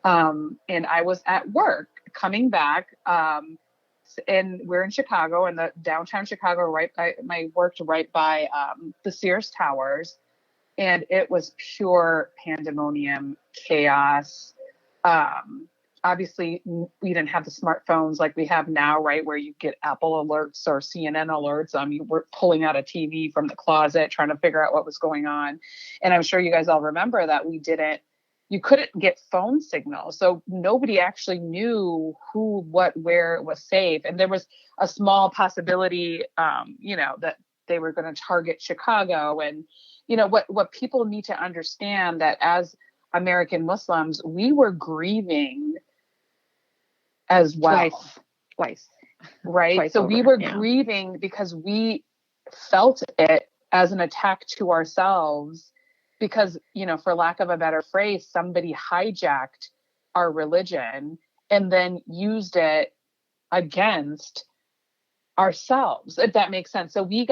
And I was at work coming back, and we're in Chicago, in the downtown Chicago, I worked right by the Sears Towers, and it was pure pandemonium, chaos. Obviously, we didn't have the smartphones like we have now, right, where you get Apple alerts or CNN alerts. You were pulling out a TV from the closet trying to figure out what was going on. And I'm sure you guys all remember that you couldn't get phone signal. So nobody actually knew who, what, where it was safe. And there was a small possibility, that they were going to target Chicago. And, what people need to understand, that as American Muslims, we were grieving as well. Twice. Right. Twice so over, we were yeah. grieving because we felt it as an attack to ourselves, because, for lack of a better phrase, somebody hijacked our religion and then used it against ourselves, if that makes sense. So we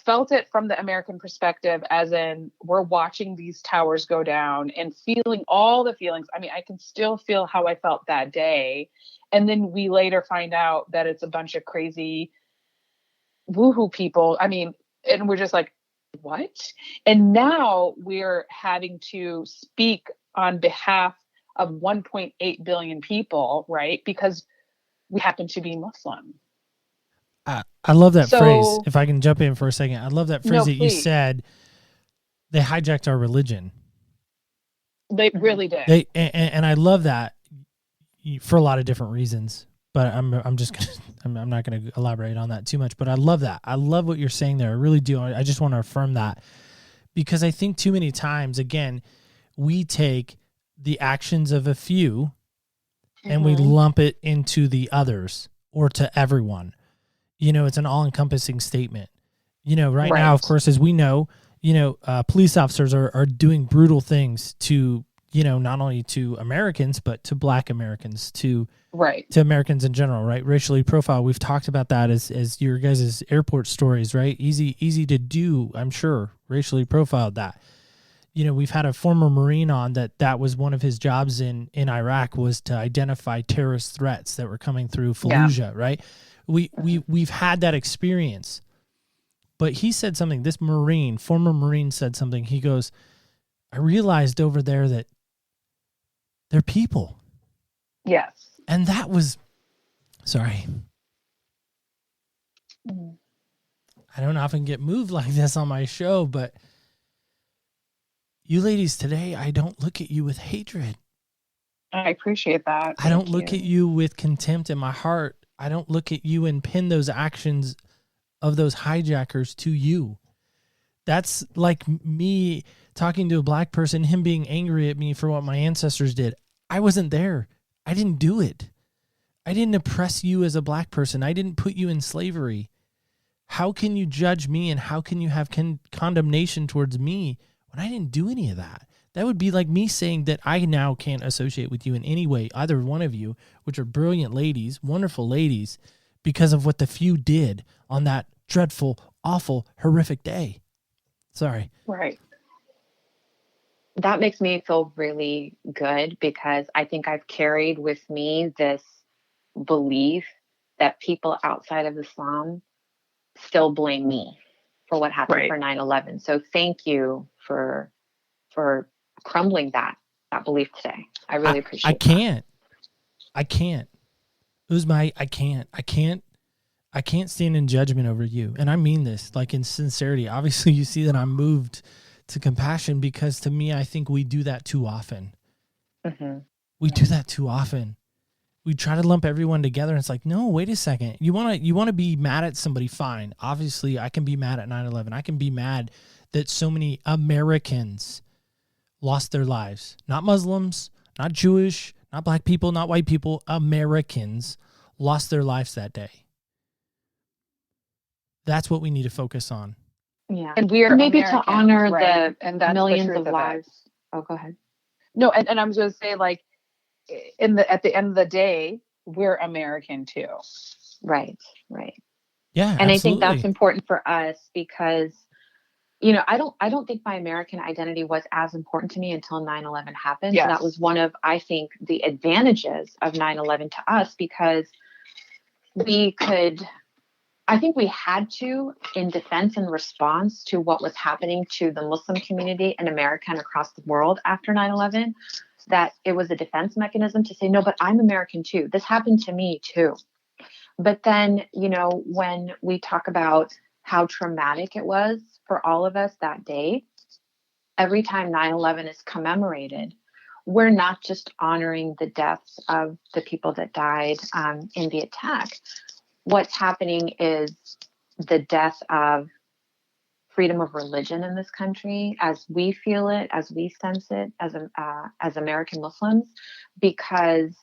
felt it from the American perspective, as in we're watching these towers go down and feeling all the feelings. I can still feel how I felt that day. And then we later find out that it's a bunch of crazy woohoo people. And we're just like, what? And now we're having to speak on behalf of 1.8 billion people, right? Because we happen to be Muslim. I love that So- phrase. If I can jump in for a second, I love that phrase No, that you please. said. They hijacked our religion. They really did. And I love that for a lot of different reasons. But I'm just gonna I'm not gonna elaborate on that too much. But I love that. I love what you're saying there. I really do. I just want to affirm that, because I think too many times, again, we take the actions of a few and we lump it into the others or to everyone. It's an all-encompassing statement. Right now, of course, as we know, police officers are doing brutal things to, not only to Americans, but to Black Americans, to Americans in general, right? Racially profiled. We've talked about that as your guys' airport stories, right? Easy to do, I'm sure, racially profiled that. We've had a former Marine on that was one of his jobs in Iraq, was to identify terrorist threats that were coming through Fallujah, right? We've had that experience. But he said something, this former Marine said something. He goes, I realized over there that they're people. Yes. And that was, sorry. I don't often get moved like this on my show, but you ladies today, I don't look at you with hatred. I appreciate that. I don't look at you with contempt in my heart. I don't look at you and pin those actions of those hijackers to you. That's like me talking to a Black person, him being angry at me for what my ancestors did. I wasn't there. I didn't do it. I didn't oppress you as a Black person. I didn't put you in slavery. How can you judge me, and how can you have condemnation towards me when I didn't do any of that? That would be like me saying that I now can't associate with you in any way, either one of you, which are brilliant ladies, wonderful ladies, because of what the few did on that dreadful, awful, horrific day. Sorry. Right. That makes me feel really good, because I think I've carried with me this belief that people outside of Islam still blame me for what happened for 9/11. So thank you for crumbling that belief today. I really appreciate it. I can't. Uzma, I can't stand in judgment over you. And I mean this, like, in sincerity. Obviously, you see that I'm moved to compassion, because to me, I think we do that too often. Mm-hmm. We do that too often. We try to lump everyone together, and it's like, no, wait a second. You want to be mad at somebody, fine. Obviously, I can be mad at 9/11. I can be mad that so many Americans lost their lives. Not Muslims, not Jewish, not Black people, not white people. Americans lost their lives that day. That's what we need to focus on. Yeah. And we are maybe Americans, to honor right? the And that's millions the truth of it. lives. Oh, go ahead. No, and I'm just going to say, like, at the end of the day, we're American too. Right. Yeah, And I think that's absolutely. important for us because, I don't think my American identity was as important to me until 9/11 happened. So that was Yes. one of, I think, the advantages of 9/11 to us, because we could, I think we had to, in defense and response to what was happening to the Muslim community in America and across the world after 9/11, that it was a defense mechanism to say, no, but I'm American too. This happened to me too. But then, when we talk about how traumatic it was for all of us that day, every time 9/11 is commemorated, we're not just honoring the deaths of the people that died in the attack. What's happening is the death of freedom of religion in this country, as we feel it, as we sense it, as American Muslims, because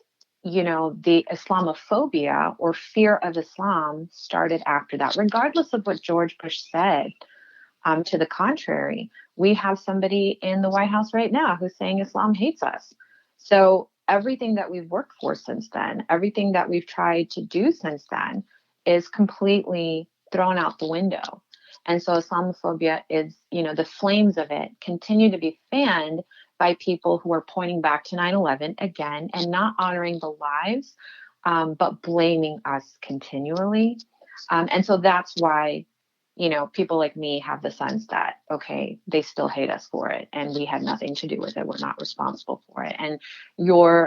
the Islamophobia or fear of Islam started after that. Regardless of what George Bush said, to the contrary, we have somebody in the White House right now who's saying Islam hates us. So everything that we've worked for since then, everything that we've tried to do since then, is completely thrown out the window. And so Islamophobia is, the flames of it continue to be fanned by people who are pointing back to 9/11 again and not honoring the lives, but blaming us continually. And so that's why, people like me have the sense that, okay, they still hate us for it and we had nothing to do with it. We're not responsible for it. And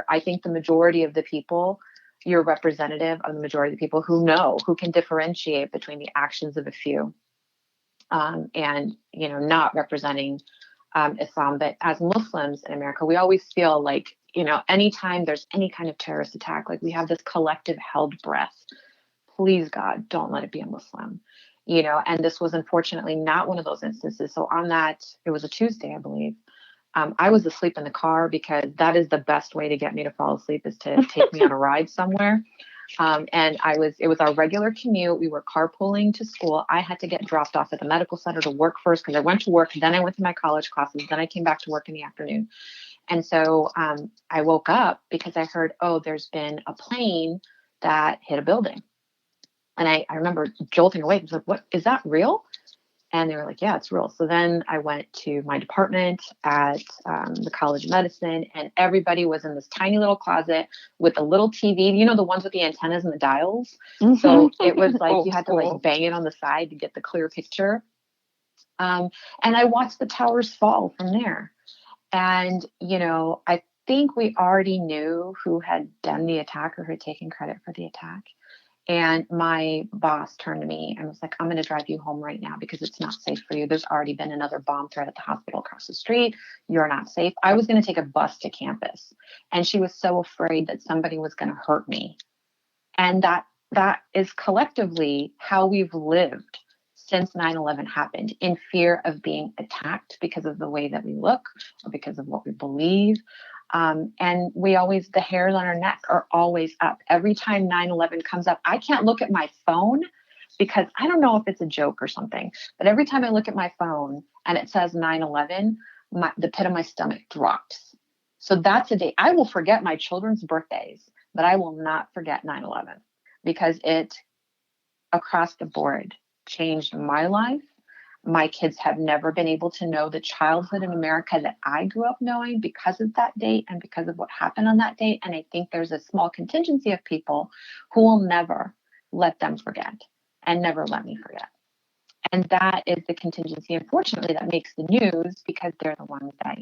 I think the majority of the people, you're representative of the majority of the people who can differentiate between the actions of a few, and, not representing Islam. But as Muslims in America, we always feel like, anytime there's any kind of terrorist attack, like we have this collective held breath. Please, God, don't let it be a Muslim. And this was unfortunately not one of those instances. So on that, it was a Tuesday, I believe. I was asleep in the car, because that is the best way to get me to fall asleep, is to take me on a ride somewhere. And it was our regular commute. We were carpooling to school. I had to get dropped off at the medical center to work first, because I went to work, then I went to my college classes, then I came back to work in the afternoon. And so I woke up because I heard, oh, there's been a plane that hit a building. And I remember jolting awake. I was like, what, is that real? And they were like, yeah, it's real. So then I went to my department at the College of Medicine, and everybody was in this tiny little closet with a little TV, the ones with the antennas and the dials. Mm-hmm. So it was like you had to like bang it on the side to get the clear picture. And I watched the towers fall from there. And, I think we already knew who had done the attack or who had taken credit for the attack. And my boss turned to me and was like, I'm going to drive you home right now because it's not safe for you. There's already been another bomb threat at the hospital across the street. You're not safe. I was going to take a bus to campus. And she was so afraid that somebody was going to hurt me. And that is collectively how we've lived since 9/11 happened, in fear of being attacked because of the way that we look or because of what we believe. And the hairs on our neck are always up. Every time 9/11 comes up, I can't look at my phone because I don't know if it's a joke or something, but every time I look at my phone and it says 9/11, the pit of my stomach drops. So that's a day. I will forget my children's birthdays, but I will not forget 9/11 because it, across the board, changed my life. My kids have never been able to know the childhood in America that I grew up knowing because of that date and because of what happened on that date. And I think there's a small contingency of people who will never let them forget and never let me forget. And that is the contingency, unfortunately, that makes the news, because they're the ones that,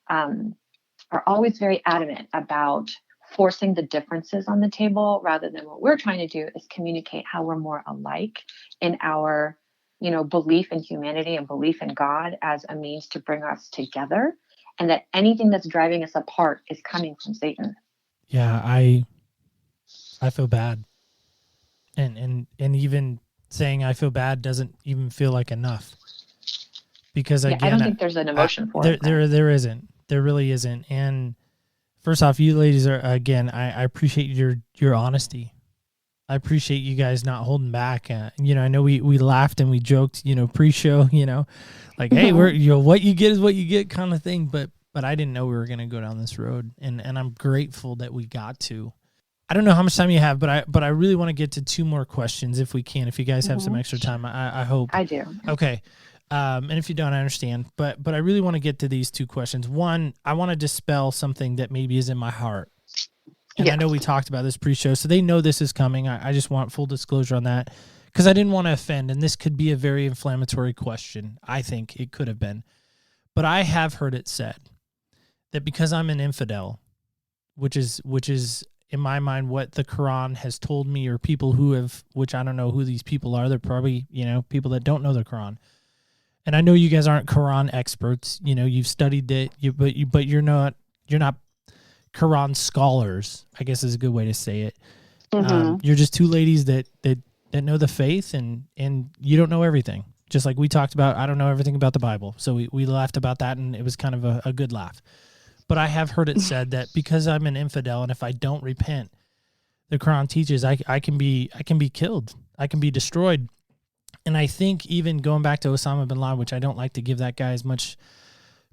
are always very adamant about forcing the differences on the table, rather than what we're trying to do is communicate how we're more alike in our belief in humanity and belief in God as a means to bring us together, and that anything that's driving us apart is coming from Satan. Yeah, I feel bad. And even saying I feel bad doesn't even feel like enough. Because again, I don't think there's an emotion for it. There isn't. There really isn't. And first off, you ladies are, again, I appreciate your honesty. I appreciate you guys not holding back. I know we laughed and we joked, pre-show, like, hey, we're, what you get is what you get kind of thing. But I didn't know we were going to go down this road. And I'm grateful that we got to. I don't know how much time you have, but I really want to get to two more questions if we can. If you guys have some extra time, I hope. I do. Okay. And if you don't, I understand. But I really want to get to these two questions. One, I want to dispel something that maybe is in my heart. And I know we talked about this pre-show, so they know this is coming. I just want full disclosure on that because I didn't want to offend, and this could be a very inflammatory question. I think it could have been. But I have heard it said that because I'm an infidel, which is in my mind what the Quran has told me, or people who have, which I don't know who these people are. They're probably, people that don't know the Quran. And I know you guys aren't Quran experts. You've studied it, but you're not Quran scholars, I guess is a good way to say it. You're just two ladies that know the faith, and you don't know everything. Just like we talked about, I don't know everything about the Bible. So we laughed about that, and it was kind of a good laugh. But I have heard it said that because I'm an infidel, and if I don't repent, the Quran teaches I can be killed. I can be destroyed. And I think even going back to Osama bin Laden, which I don't like to give that guy as much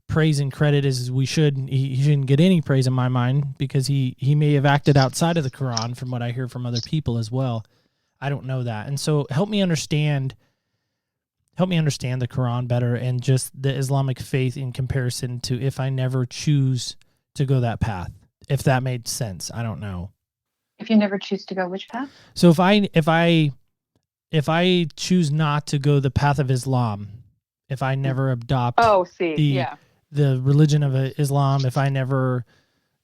praise and credit as we should. He shouldn't get any praise in my mind because he may have acted outside of the Quran from what I hear from other people as well. I don't know that. And so help me understand the Quran better and just the Islamic faith in comparison to if I never choose to go that path. If that made sense. I don't know. If you never choose to go which path? So if I choose not to go the path of Islam, if I never adopt the religion of Islam, if I never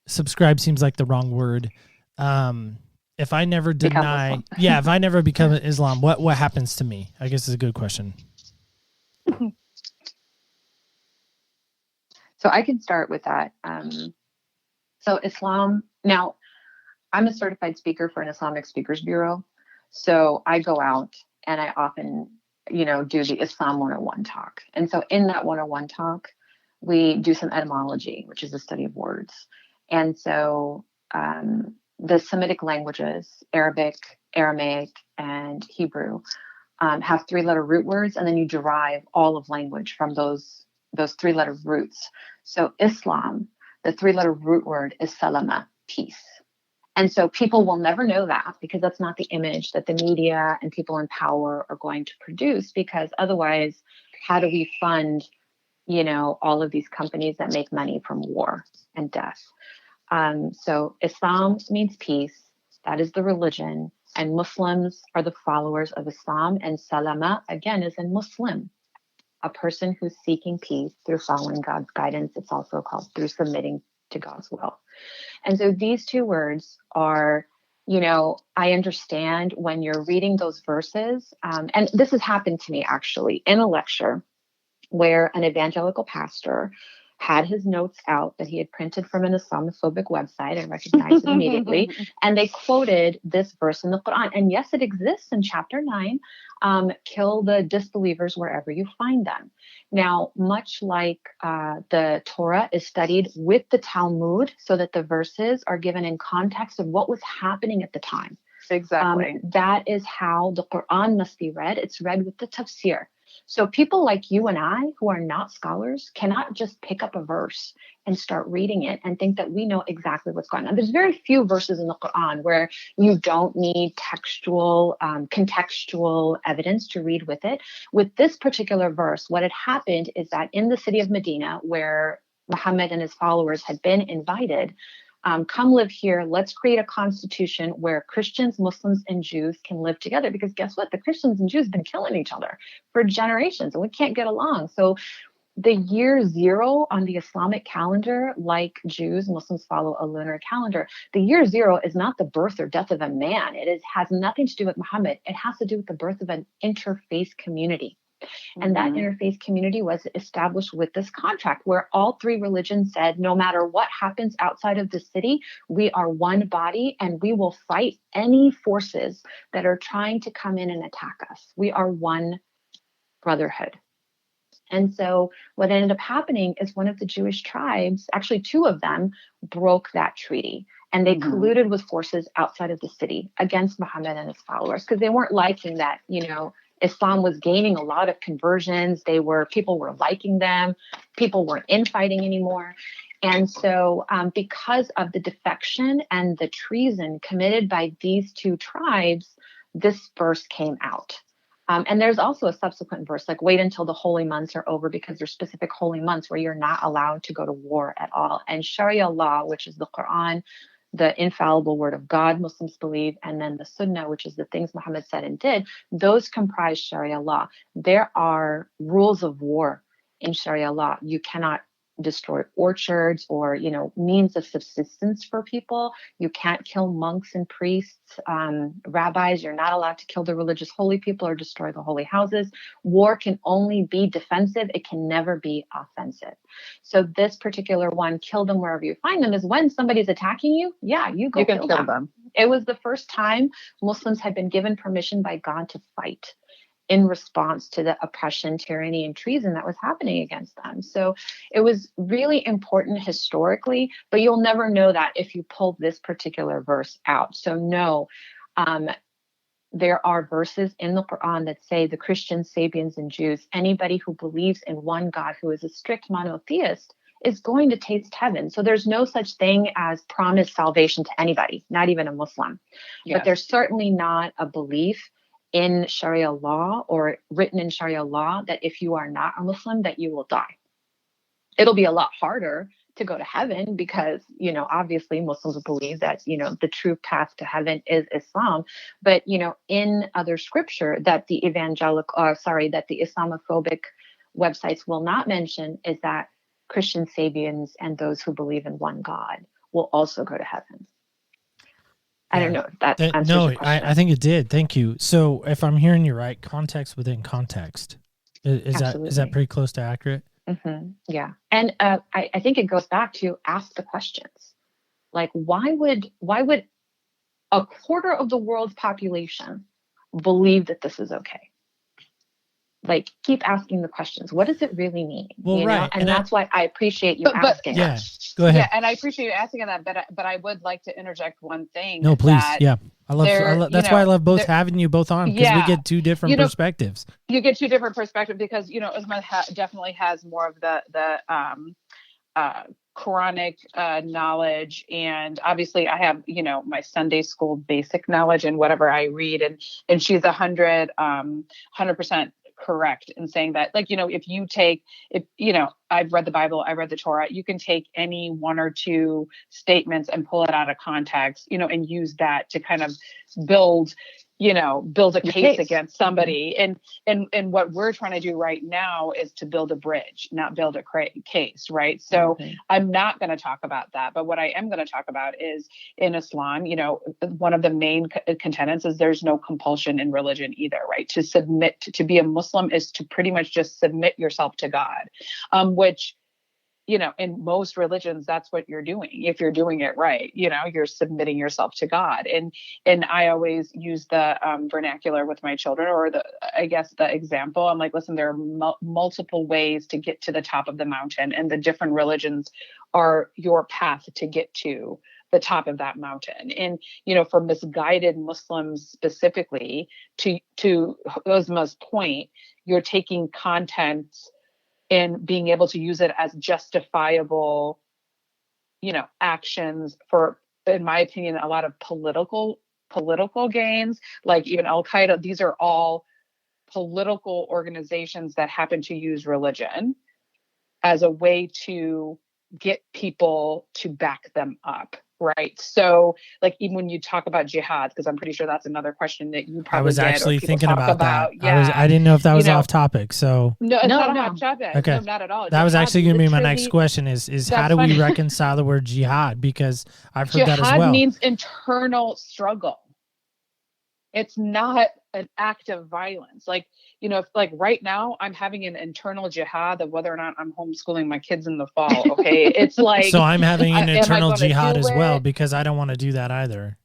subscribe, seems like the wrong word. If I never deny, if I never become Islam, what happens to me? I guess is a good question. So I can start with that. So Islam, now I'm a certified speaker for an Islamic Speakers Bureau. So I go out and I often, do the Islam 101 talk. And so in that 101 talk, we do some etymology, which is the study of words. And so the Semitic languages, Arabic, Aramaic, and Hebrew, have 3-letter root words, and then you derive all of language from those 3-letter roots. So Islam, the 3-letter root word is salama, peace. And so people will never know that because that's not the image that the media and people in power are going to produce, because otherwise, how do we fund, all of these companies that make money from war and death? So Islam means peace. That is the religion. And Muslims are the followers of Islam. And salama, again, is a Muslim, a person who's seeking peace through following God's guidance. It's also called through submitting to God's will. And so these two words are, I understand when you're reading those verses, and this has happened to me actually in a lecture where an evangelical pastor had his notes out that he had printed from an Islamophobic website. I recognized it immediately. And they quoted this verse in the Quran. And yes, it exists in chapter 9. Kill the disbelievers wherever you find them. Now, much like the Torah is studied with the Talmud so that the verses are given in context of what was happening at the time. Exactly. That is how the Quran must be read. It's read with the tafsir. So people like you and I, who are not scholars, cannot just pick up a verse and start reading it and think that we know exactly what's going on. There's very few verses in the Quran where you don't need contextual evidence to read with it. With this particular verse, what had happened is that in the city of Medina, where Muhammad and his followers had been invited, come live here. Let's create a constitution where Christians, Muslims, and Jews can live together. Because guess what? The Christians and Jews have been killing each other for generations, and we can't get along. So the year 0 on the Islamic calendar, like Jews, Muslims follow a lunar calendar. The year 0 is not the birth or death of a man. It has nothing to do with Muhammad. It has to do with the birth of an interfaith community. And that interfaith community was established with this contract where all 3 religions said, no matter what happens outside of the city, we are one body and we will fight any forces that are trying to come in and attack us. We are one brotherhood. And so what ended up happening is one of the Jewish tribes, actually 2 of them, broke that treaty. And they colluded with forces outside of the city against Muhammad and his followers because they weren't liking that, Islam was gaining a lot of conversions. People were liking them. People weren't infighting anymore. And so because of the defection and the treason committed by these two tribes, this verse came out. And there's also a subsequent verse, like wait until the holy months are over, because there's specific holy months where you're not allowed to go to war at all. And Sharia law, which is the Quran, the infallible word of God, Muslims believe, and then the Sunnah, which is the things Muhammad said and did, those comprise Sharia law. There are rules of war in Sharia law. You cannot destroy orchards or, means of subsistence for people. You can't kill monks and priests, rabbis. You're not allowed to kill the religious holy people or destroy the holy houses. War can only be defensive. It can never be offensive. So this particular one, kill them wherever you find them, is when somebody's attacking you. Yeah, you can kill them. It was the first time Muslims had been given permission by God to fight in response to the oppression, tyranny, and treason that was happening against them. So it was really important historically, but you'll never know that if you pull this particular verse out. So no, there are verses in the Quran that say the Christians, Sabians, and Jews, anybody who believes in one God who is a strict monotheist, is going to taste heaven. So there's no such thing as promised salvation to anybody, not even a Muslim. Yes. But there's certainly not a belief in Sharia law or written in Sharia law that if you are not a Muslim, that you will die. It'll be a lot harder to go to heaven because, obviously Muslims believe that, the true path to heaven is Islam. But, in other scripture that the that the Islamophobic websites will not mention is that Christian Sabians and those who believe in one God will also go to heaven. I don't know if that answers your question. I think it did. Thank you. So if I'm hearing you right, context within context, is that pretty close to accurate? Mm-hmm. Yeah. And I think it goes back to ask the questions. Like, why would a quarter of the world's population believe that this is okay? Like, keep asking the questions. What does it really mean? Well, right. And that's why I appreciate you asking. Yeah, go ahead. Yeah, and I appreciate you asking that. But I would like to interject one thing. No, please. Yeah, I love. That's why I love having you both on, because we get two different perspectives. You get two different perspectives because Uzma definitely has more of the Quranic knowledge, and obviously I have my Sunday school basic knowledge and whatever I read, and she's 100% correct in saying that, if I've read the Bible, I read the Torah, you can take any one or two statements and pull it out of context, and use that to kind of build a case against somebody. And what we're trying to do right now is to build a bridge, not build a case. Right. So I'm not going to talk about that. But what I am going to talk about is in Islam, one of the main contenders is there's no compulsion in religion either. Right. To be a Muslim is to pretty much just submit yourself to God, which, in most religions, that's what you're doing. If you're doing it right, you're submitting yourself to God. And I always use the vernacular with my children, or the example. I'm like, listen, there are multiple ways to get to the top of the mountain, and the different religions are your path to get to the top of that mountain. And, for misguided Muslims specifically, to Uzma's point, you're taking content and being able to use it as justifiable, actions for, in my opinion, a lot of political gains, like even Al-Qaeda. These are all political organizations that happen to use religion as a way to get people to back them up. Right. So, like, even when you talk about jihad, because I'm pretty sure that's another question that you probably I was actually thinking about that. Yeah. I didn't know if that was off topic. So no, it's not off topic. Okay. No, not at all. That was actually going to be my next question is how do we reconcile the word jihad? Because I've heard that as well. Jihad means internal struggle. It's not an act of violence. Like, if right now I'm having an internal jihad of whether or not I'm homeschooling my kids in the fall. Okay. It's like, so I'm having an internal jihad as well, because I don't want to do that either.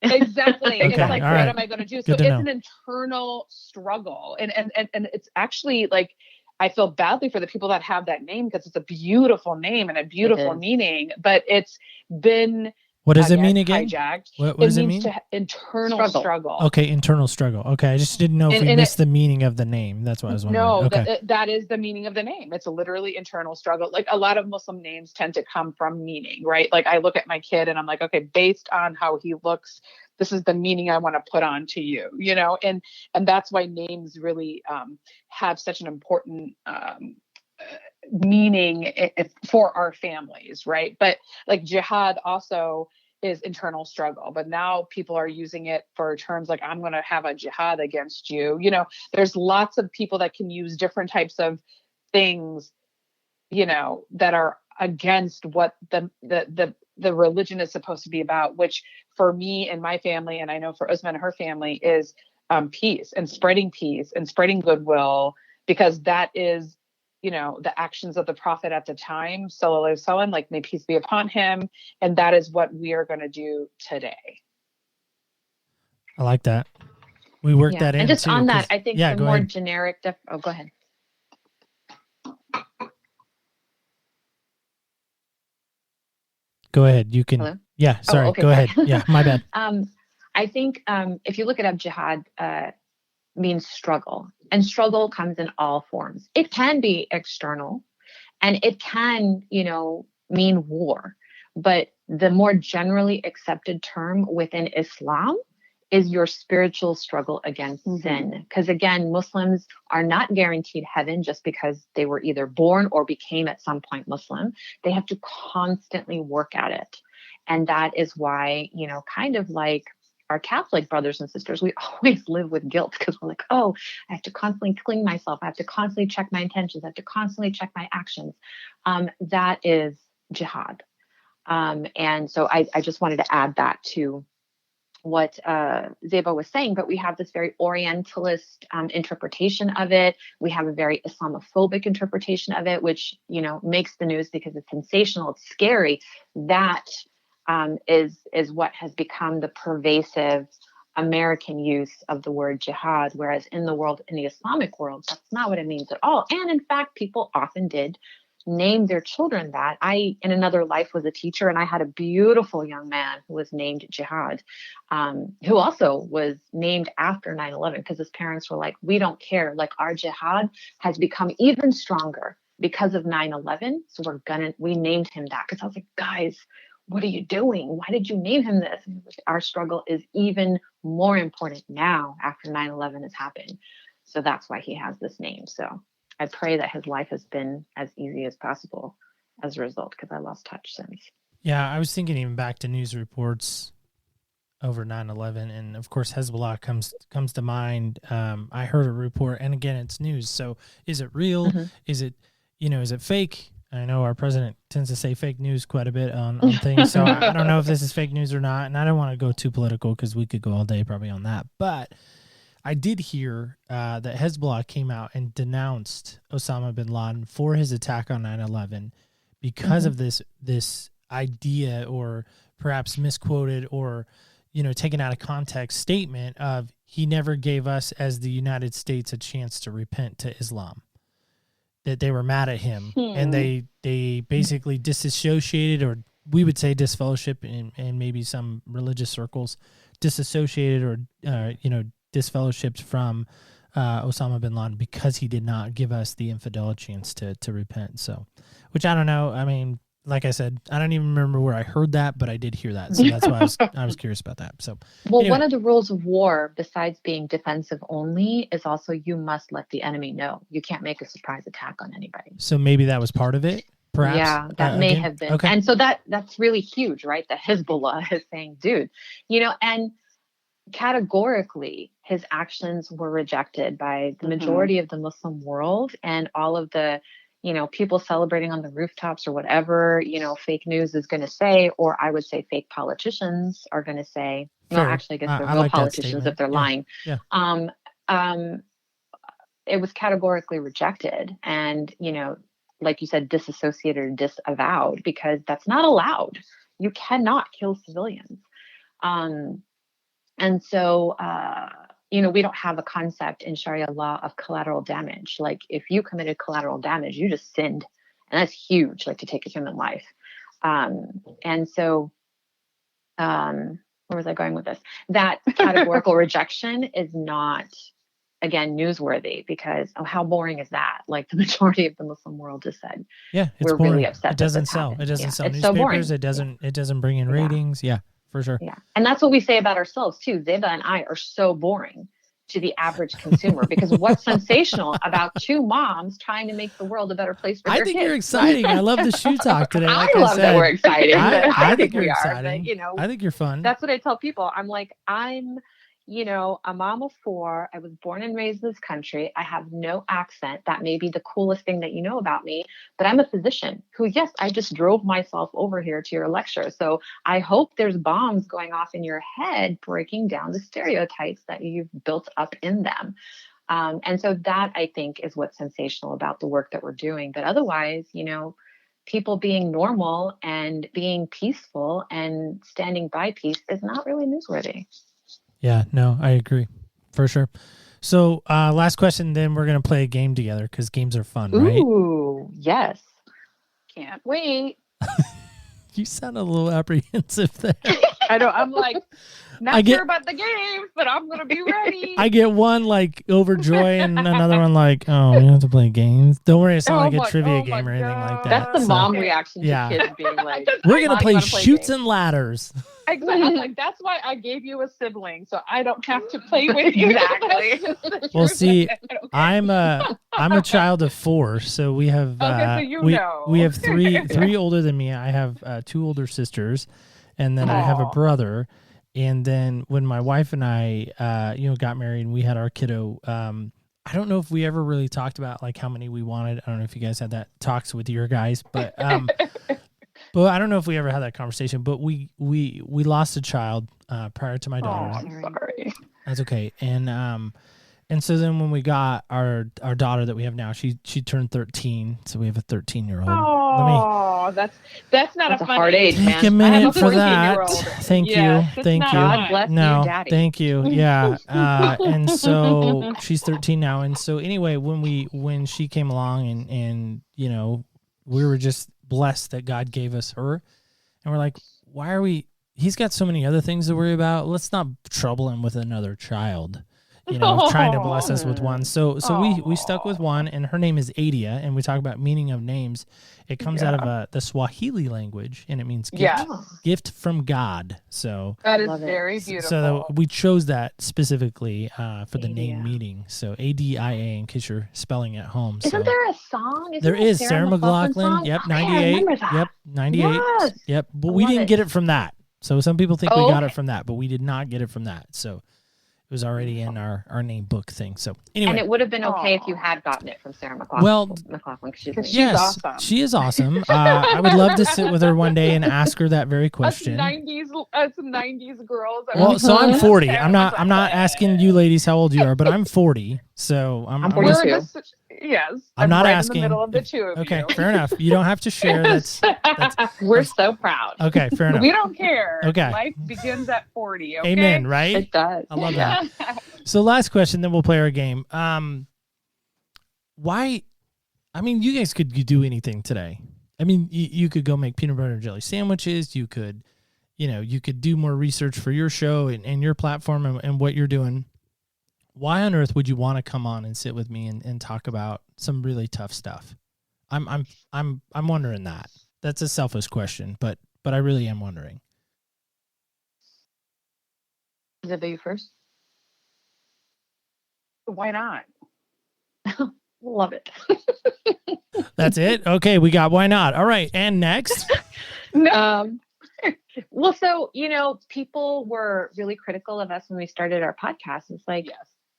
Exactly. Okay. It's like, all what right. am I going to do? So it's an internal struggle. And it's actually like, I feel badly for the people that have that name, because it's a beautiful name and a beautiful meaning, but it's been What does it mean again? Hijacked. What it does it means mean? Internal struggle. Okay, internal struggle. Okay, I just didn't know if we missed the meaning of the name. That's what I was wondering. No, okay. that is the meaning of the name. It's literally internal struggle. Like a lot of Muslim names tend to come from meaning, right? Like I look at my kid and I'm like, okay, based on how he looks, this is the meaning I want to put on to you, you know? And that's why names really have such an important meaning for our families, right? But like jihad also is internal struggle, but now people are using it for terms like I'm going to have a jihad against you. You know, there's lots of people that can use different types of things, you know, that are against what the religion is supposed to be about, which for me and my family, and I know for Uzma and her family, is peace and spreading goodwill, because that is, you know, the actions of the prophet at the time, sallallahu alaihi wasallam, like may peace be upon him. And that is what we are going to do today. I like that. We worked that in. And just too, on that, I think the more ahead. generic, oh, go ahead. Go ahead. You can. Hello? Yeah. Sorry. Okay, go sorry. ahead. Yeah. My bad. I think if you look it up, jihad means struggle, and struggle comes in all forms. It can be external, and it can, you know, mean war. But the more generally accepted term within Islam is your spiritual struggle against sin. Because again, Muslims are not guaranteed heaven just because they were either born or became at some point Muslim. They have to constantly work at it. And that is why, you know, kind of like our Catholic brothers and sisters, we always live with guilt because we're like, oh, I have to constantly clean myself. I have to constantly check my intentions. I have to constantly check my actions. That is jihad. And so I just wanted to add that to what Zaiba was saying, but we have this very Orientalist interpretation of it. We have a very Islamophobic interpretation of it, which, you know, makes the news because it's sensational, it's scary. That is what has become the pervasive American use of the word jihad, whereas in the world, in the Islamic world, that's not what it means at all. And in fact, people often did name their children that. I, in another life, was a teacher, and I had a beautiful young man who was named Jihad, who also was named after 9/11 because his parents were like, we don't care. Like, our jihad has become even stronger because of 9/11. So we named him that, because I was like, guys, what are you doing? Why did you name him this? Our struggle is even more important now after 9/11 has happened. So that's why he has this name. So I pray that his life has been as easy as possible as a result, because I lost touch since. Yeah, I was thinking even back to news reports over 9/11, and of course Hezbollah comes to mind. I heard a report, and again, it's news. So is it real? Mm-hmm. Is it, is it fake? I know our president tends to say fake news quite a bit on things, so I don't know if this is fake news or not, and I don't want to go too political because we could go all day probably on that, but I did hear that Hezbollah came out and denounced Osama bin Laden for his attack on 9/11 because of this idea, or perhaps misquoted or taken out of context statement of he never gave us as the United States a chance to repent to Islam. That they were mad at him and they basically disassociated, or we would say disfellowship in maybe some religious circles, disassociated or disfellowshipped from Osama bin Laden because he did not give us the infidel a chance to repent. So, which I don't know. I mean, like I said, I don't even remember where I heard that, but I did hear that. So that's why I was curious about that. So, well, anyway. One of the rules of war, besides being defensive only, is also you must let the enemy know. You can't make a surprise attack on anybody. So maybe that was part of it. Perhaps. Yeah, that may have been. Okay. And so that's really huge, right? The Hezbollah is saying, dude, and categorically, his actions were rejected by the majority of the Muslim world, and all of the, people celebrating on the rooftops or whatever, fake news is going to say, or I would say fake politicians are going to say, no, actually, I guess they're real politicians if they're lying. Yeah. It was categorically rejected and, like you said, disassociated or disavowed, because that's not allowed. You cannot kill civilians. And so, we don't have a concept in Sharia law of collateral damage. Like, if you committed collateral damage, you just sinned. And that's huge, like to take a human life. And so where was I going with this? That categorical rejection is not, again, newsworthy because, oh, how boring is that? Like the majority of the Muslim world just said, Yeah, it's we're boring. really upset. It doesn't sell. It doesn't sell it's so boring. newspapers. It doesn't bring in ratings. Yeah, for sure. Yeah. And that's what we say about ourselves too. Zaiba and I are so boring to the average consumer because what's sensational about two moms trying to make the world a better place for their kids? I think you're exciting. I love the shoe talk today. Like I love that we're exciting. I think you're we exciting. are, but, you know, I think you're fun. That's what I tell people. I'm like, you know, a mom of 4. I was born and raised in this country. I have no accent. That may be the coolest thing that you know about me, but I'm a physician who, yes, I just drove myself over here to your lecture. So I hope there's bombs going off in your head, breaking down the stereotypes that you've built up in them. And so that, I think, is what's sensational about the work that we're doing. But otherwise, you know, people being normal and being peaceful and standing by peace is not really newsworthy. Yeah, no, I agree for sure. So last question, then we're going to play a game together because games are fun, right? Ooh, yes. Can't wait. You sound a little apprehensive there. I know. I'm like, not sure about the games, but I'm going to be ready. I get one like overjoy and another one like, oh, we have to play games. Don't worry, it's not like a trivia game or anything like that. That's the mom reaction to kids being like, we're going to play Chutes and Ladders. Exactly. Like, that's why I gave you a sibling, so I don't have to play with you. Exactly. Well, see, I'm a child of 4, so we have we have three older than me. I have 2 older sisters, and then I have a brother. And then when my wife and I, got married and we had our kiddo, I don't know if we ever really talked about like how many we wanted. I don't know if you guys had that talks with your guys, but but I don't know if we ever had that conversation. But we lost a child prior to my daughter. Oh, I'm sorry. That's okay. And so then when we got our daughter that we have now, she turned 13. So we have a 13-year-old. Oh, that's not a hard age, man. Take a minute for that. Thank you. God bless you, Daddy. Thank you. Yeah. And so she's 13 now. And so anyway, when she came along and you know, we were just blessed that God gave us her. And we're like, why are we? He's got so many other things to worry about. Let's not trouble him with another child. You know, trying to bless us with one. So we stuck with one, and her name is Adia, and we talk about meaning of names. It comes out of the Swahili language, and it means gift from God. So that is very beautiful. So we chose that specifically for the name meaning. So Adia, in case you're spelling at home. Isn't there a song? There is Sarah McLachlan. Yep, 98. Yep, 98. Yes. Yep, but we didn't get it from that. So some people think we got it from that, but we did not get it from that. So it was already in our name book thing. So anyway. And it would have been okay if you had gotten it from Sarah McLachlan. Well, she's awesome. She is awesome. I would love to sit with her one day and ask her that very question. Us 90s girls. Well, so I'm 40. I'm not asking you ladies how old you are, but I'm 40. So I'm 42. Yes. I'm not right asking. In the middle of the two of okay, you. fair enough. You don't have to share. That's We're so proud. Okay, fair enough. We don't care. Okay. Life begins at 40. Okay? Amen, right? It does. I love that. So last question, then we'll play our game. Why? I mean, you guys could do anything today. I mean, you could go make peanut butter and jelly sandwiches. You could, you could do more research for your show and your platform and what you're doing. Why on earth would you want to come on and sit with me and talk about some really tough stuff? I'm wondering that. That's a selfish question, but I really am wondering. Is it you first? Why not? Love it. That's it? Okay, we got why not. All right, and next? Well, so, people were really critical of us when we started our podcast. It's like,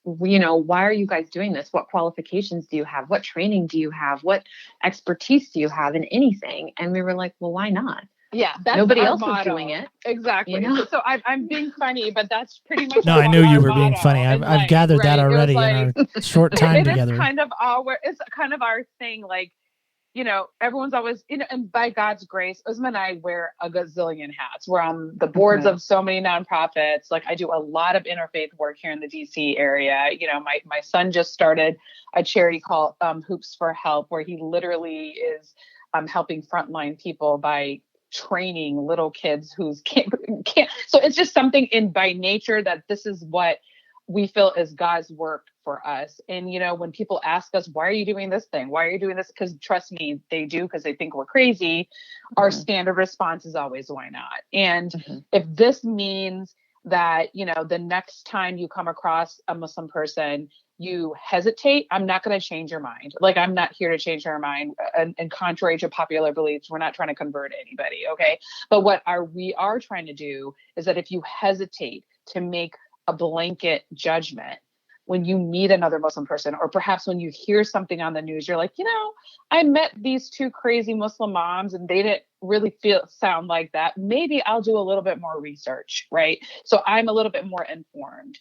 why are you guys doing this? What qualifications do you have? What training do you have? What expertise do you have in anything? And we were like, well, why not? Yeah, that's nobody else motto. was doing it. Exactly. So I'm being funny, but that's pretty much. No, I knew you were being funny. I've gathered that already in our short time together. It's kind of our thing. Like, everyone's always, and by God's grace, Uzma and I wear a gazillion hats. We're on the boards of so many nonprofits. Like, I do a lot of interfaith work here in the DC area. My son just started a charity called Hoops for Help, where he literally is helping frontline people by training little kids who's can't. So it's just something in by nature that this is what we feel is God's work for us. And, you know, when people ask us, why are you doing this thing? Why are you doing this? Because trust me, they do, because they think we're crazy. Our standard response is always, why not? And if this means that, you know, the next time you come across a Muslim person, you hesitate, I'm not going to change your mind. Like, I'm not here to change your mind. And contrary to popular beliefs, we're not trying to convert anybody. Okay. But we are trying to do is that if you hesitate to make a blanket judgment when you meet another Muslim person, or perhaps when you hear something on the news, you're like, you know, I met these two crazy Muslim moms and they didn't really sound like that. Maybe I'll do a little bit more research, right? So I'm a little bit more informed.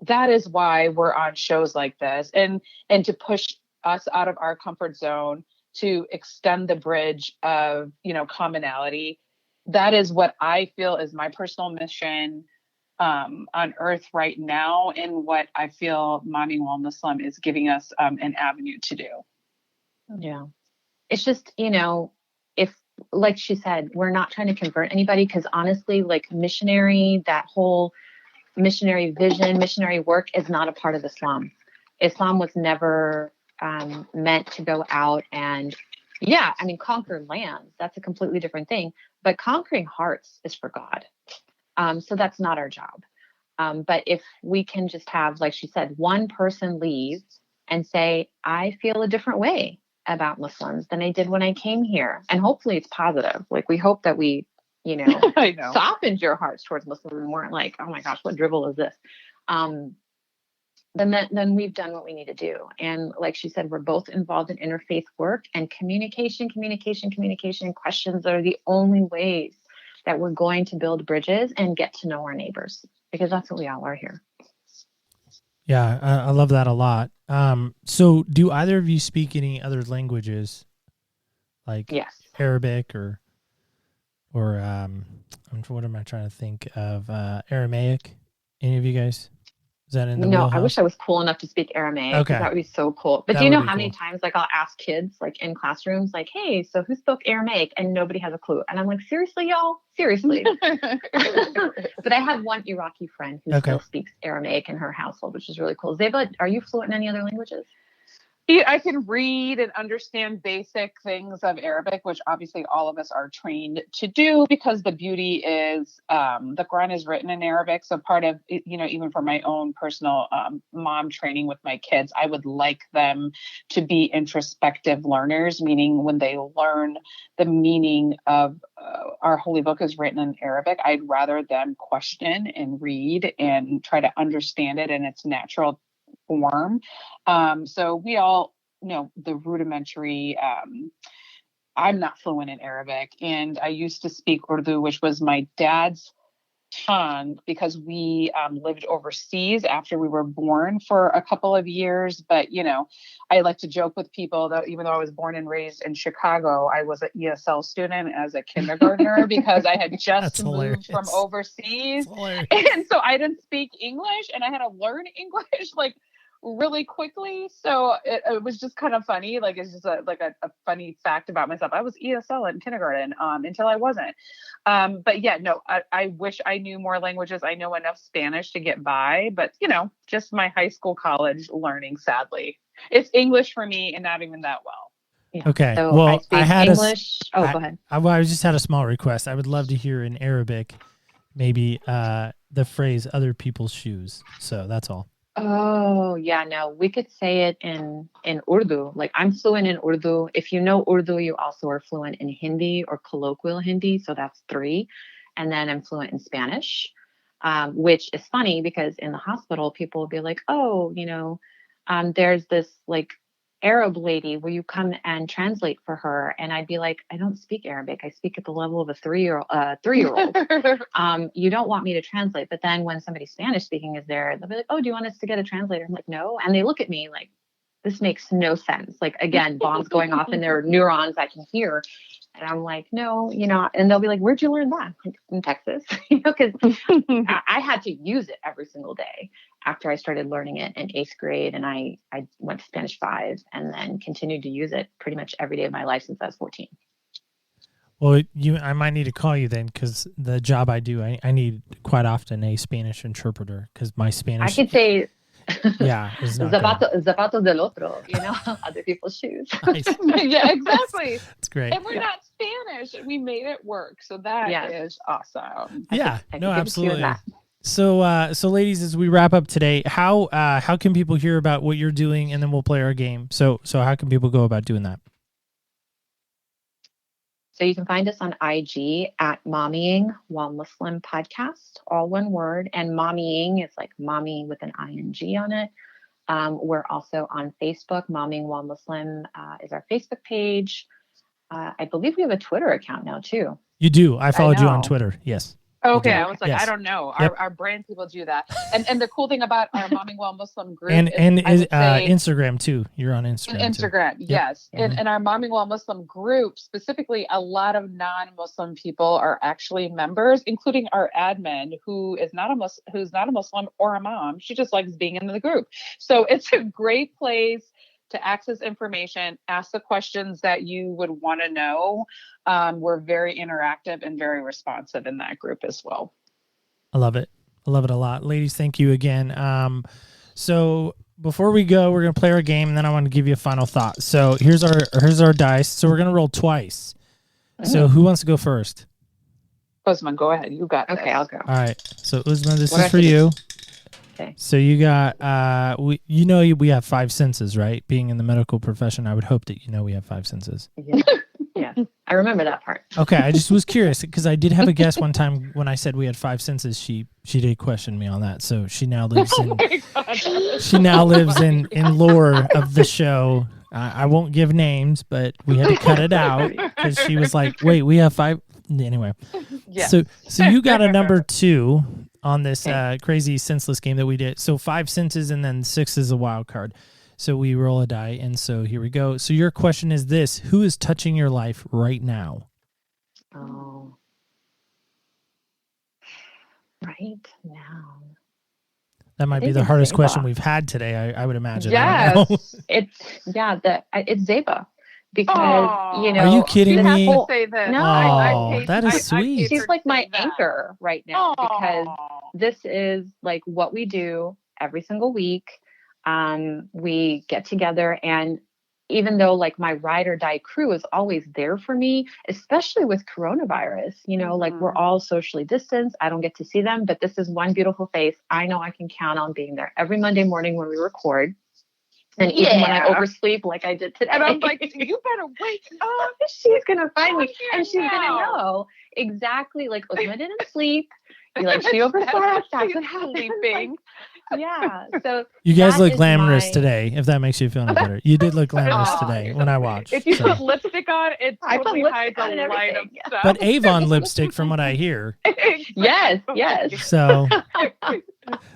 That is why we're on shows like this, and to push us out of our comfort zone, to extend the bridge of, you know, commonality. That is what I feel is my personal mission on earth right now, and what I feel Mommy Well Muslim is giving us an avenue to do. Yeah. It's just, you know, if, like she said, we're not trying to convert anybody, because honestly, like that whole missionary vision, missionary work is not a part of Islam. Islam was never meant to go out and, conquer lands. That's a completely different thing. But conquering hearts is for God. So that's not our job. But if we can just have, like she said, one person leave and say, I feel a different way about Muslims than I did when I came here. And hopefully it's positive. Like, we hope that we, you know, I know. softened your hearts towards Muslims and weren't like, oh my gosh, what dribble is this? Then we've done what we need to do. And like she said, we're both involved in interfaith work, and communication, questions are the only ways that we're going to build bridges and get to know our neighbors, because that's what we all are here. Yeah, I love that a lot. So do either of you speak any other languages, like Yes. Arabic or what am I trying to think of? Aramaic? Any of you guys? Is that in the wheelhouse? I wish I was cool enough to speak Aramaic. Okay. That would be so cool. But That do you would know be how many cool. times, like, I'll ask kids, like, in classrooms, like, hey, so who spoke Aramaic? And nobody has a clue. And I'm like, seriously, y'all? Seriously. But I have one Iraqi friend who still speaks Aramaic in her household, which is really cool. Zaiba, are you fluent in any other languages? I can read and understand basic things of Arabic, which obviously all of us are trained to do, because the beauty is the Quran is written in Arabic. So part of, you know, even for my own personal mom training with my kids, I would like them to be introspective learners, meaning when they learn the meaning of our holy book is written in Arabic, I'd rather them question and read and try to understand it in its natural form. So we all know the rudimentary. I'm not fluent in Arabic, and I used to speak Urdu, which was my dad's tongue, because we lived overseas after we were born for a couple of years. But, you know, I like to joke with people that even though I was born and raised in Chicago, I was an ESL student as a kindergartner because I had just moved from overseas. And so I didn't speak English, and I had to learn English like really quickly. So it was just kind of funny. Like, it's just a funny fact about myself. I was ESL in kindergarten until I wasn't. But yeah, no, I wish I knew more languages. I know enough Spanish to get by, but, you know, just my high school, college learning, sadly. It's English for me, and not even that well. Yeah. Okay. So well, I speak English. Go ahead. I just had a small request. I would love to hear in Arabic, maybe the phrase "other people's shoes." So that's all. Oh, yeah, no, we could say it in Urdu. Like, I'm fluent in Urdu. If you know Urdu, you also are fluent in Hindi or colloquial Hindi. So that's 3. And then I'm fluent in Spanish, which is funny because in the hospital, people will be like, oh, you know, there's this like Arab lady, will you come and translate for her? And I'd be like, I don't speak Arabic. I speak at the level of a 3-year-old. You don't want me to translate. But then when somebody Spanish speaking is there, they'll be like, oh, do you want us to get a translator? I'm like, no. And they look at me like, this makes no sense. Like, again, bombs going off in their neurons I can hear. And I'm like, no, you know, and they'll be like, where'd you learn that? Like, in Texas, you know, because I had to use it every single day after I started learning it in 8th grade. And I went to Spanish 5 and then continued to use it pretty much every day of my life since I was 14. Well, I might need to call you then because the job I do, I need quite often a Spanish interpreter because my I Spanish, could say yeah, is not good. zapatos del otro, other people's shoes. Nice. Yeah, exactly. It's great. And we're not Spanish. We made it work. So that is awesome. Yeah, I no, could give it to you in absolutely. that. So ladies, as we wrap up today, how can people hear about what you're doing, and then we'll play our game. So how can people go about doing that? So you can find us on IG at Mommying While Muslim Podcast, all one word. And Mommying is like mommy with an ing on it. We're also on Facebook. Mommying While Muslim is our Facebook page. I believe we have a Twitter account now too. You do. I followed you on know. Twitter. Yes. Okay, do. I was like, Yes. I don't know. Yep. Our brand people do that, and the cool thing about our Momming While Muslim group And I would say- Instagram too. You're on Instagram. and Instagram, yes. Mhm. In our Momming While Muslim group, specifically, a lot of non-Muslim people are actually members, including our admin, who's not a Muslim or a mom. She just likes being in the group. So it's a great place to access information, ask the questions that you would want to know. We're very interactive and very responsive in that group as well. I love it. I love it a lot. Ladies, thank you again. So before we go, we're going to play our game, and then I want to give you a final thought. So here's our dice. So we're going to roll twice. So who wants to go first? Uzma, go ahead. You got this. Okay, I'll go. All right. So Uzma, this What is I for think you. Okay. So you got we have 5 senses, right? Being in the medical profession, I would hope that we have 5 senses. Yeah, I remember that part. Okay, I just was curious because I did have a guest one time when I said we had 5 senses. She did question me on that, so she now lives in in lore of the show. I won't give names, but we had to cut it out because she was like, "Wait, we have 5." Anyway, Yes. so you got a number 2 on this crazy senseless game that we did. So 5 senses and then 6 is a wild card. So we roll a die, and so here we go. So your question is this: who is touching your life right now? Oh, right now. That might be think the it's hardest Zaiba. question we've had today. I would imagine. I don't know. Yes. It's Zaiba because Aw. Are you kidding You have me? to say this. No. Oh, paid- that is I sweet. paid she's her like to my say that. anchor right now because Aw. this is like what we do every single week. We get together, and even though like my ride or die crew is always there for me, especially with coronavirus, like we're all socially distanced. I don't get to see them, but this is one beautiful face. I know I can count on being there every Monday morning when we record. And even when I Yeah. oversleep like I did today. And I'm like, you better wake up. she's gonna find me, here and she's gonna now. know exactly. Like Uzma didn't sleep. She overslept. That's what happened. Sleeping. Yeah. So You guys that look is glamorous my- today, if that makes you feel any better. You did look glamorous Aw, today you're when so I sweet. watched. If you so. put lipstick on, it I put totally hides lipstick on a and light of everything, yeah. stuff. But Avon lipstick, from what I hear. Yes, yes. So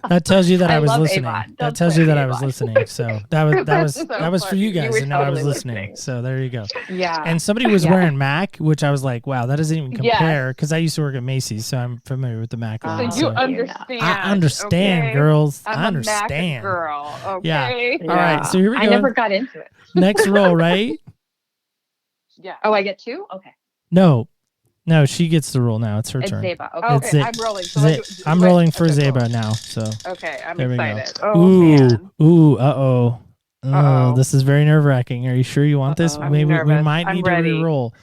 that tells you that I, I was love listening. Avon. That Don't tells say you that I was Avon. listening. So that was for you funny. guys, were and now I was totally listening. listening. So there you go. Yeah. And somebody was Yeah. wearing MAC, which I was like, wow, that doesn't even Yes. compare. Because I used to work at Macy's, so I'm familiar with the MAC line. So you so. understand. I understand, okay? girls. I'm I understand. a Mac girl. Okay. Yeah. All right, so here we I go. never got into it. Next roll, right? Yeah. Oh, I get 2? Okay. No, she gets the roll now. It's her It's turn. Zaiba. Okay. Okay, It's it. I'm rolling. So I'm rolling for okay, Zebra cool. now. So Okay, I'm there we go. excited. Oh, ooh, man. ooh, uh-oh. Oh, Uh-oh. this is very nerve-wracking. Are you sure you want this? Uh-oh. I'm Maybe we nervous. might I'm need to ready. re-roll.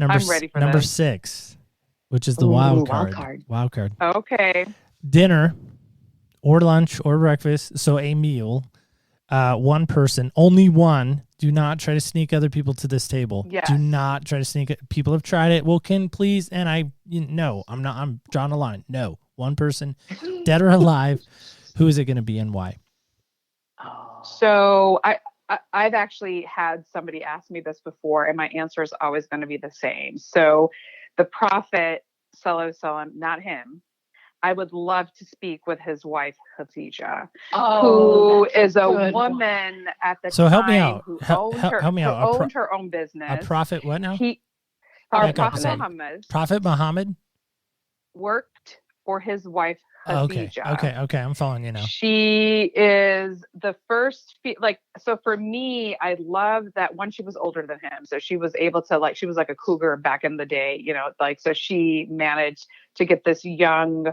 I'm ready for number this. 6, which is the Ooh, wild wild card. card. Wild card. Okay. Dinner or lunch or breakfast, so a meal. One person, only one. Do not try to sneak other people to this table. Yes. Do not try to sneak it. People have tried it. Well, can please, and no, I'm not. I'm drawing a line. No, one person, dead or alive. Who is it going to be and why? Oh. So I've actually had somebody ask me this before, and my answer is always going to be the same. So the Prophet, Sallallahu Alaihi Wasallam, not him. I would love to speak with his wife, Khadija, who is a good woman at the So time help me out. who Help- owned, help- her, help me who out. owned her own business. A prophet? What now? Our Back up a Prophet second. Muhammad Prophet Muhammad. worked for his wife, Okay. Khadija. Okay. I'm following you now. She is the first, so for me, I love that one, she was older than him. So she was able to she was like a cougar back in the day, so she managed to get this young,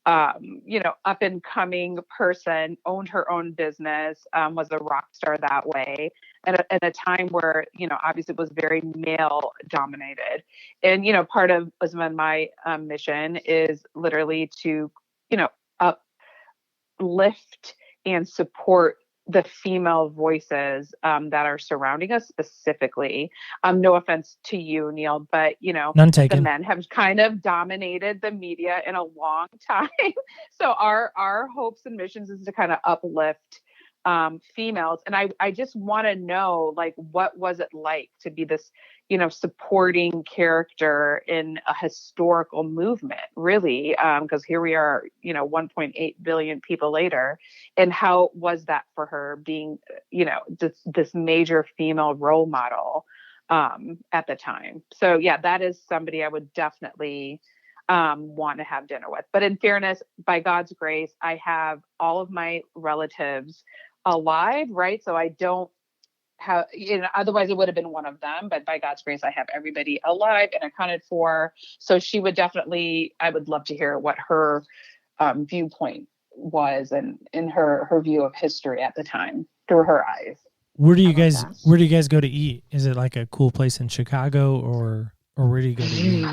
up and coming person, owned her own business, was a rock star that way. At a time where, obviously it was very male dominated. And, part of Uzma and my mission is literally to, uplift and support the female voices that are surrounding us specifically. No offense to you, Neil, but None taken. the men have kind of dominated the media in a long time. So our hopes and missions is to kind of uplift females. And I just want to know, what was it like to be this, supporting character in a historical movement, really? Because here we are, 1.8 billion people later. And how was that for her being, this major female role model at the time? So yeah, that is somebody I would definitely want to have dinner with. But in fairness, by God's grace, I have all of my relatives alive, right? So I don't have, otherwise it would have been one of them, but by God's grace, I have everybody alive and accounted for. So she would definitely, I would love to hear what her viewpoint was and in her view of history at the time through her eyes. Where do you guys go to eat? Is it like a cool place in Chicago or where do you go to eat?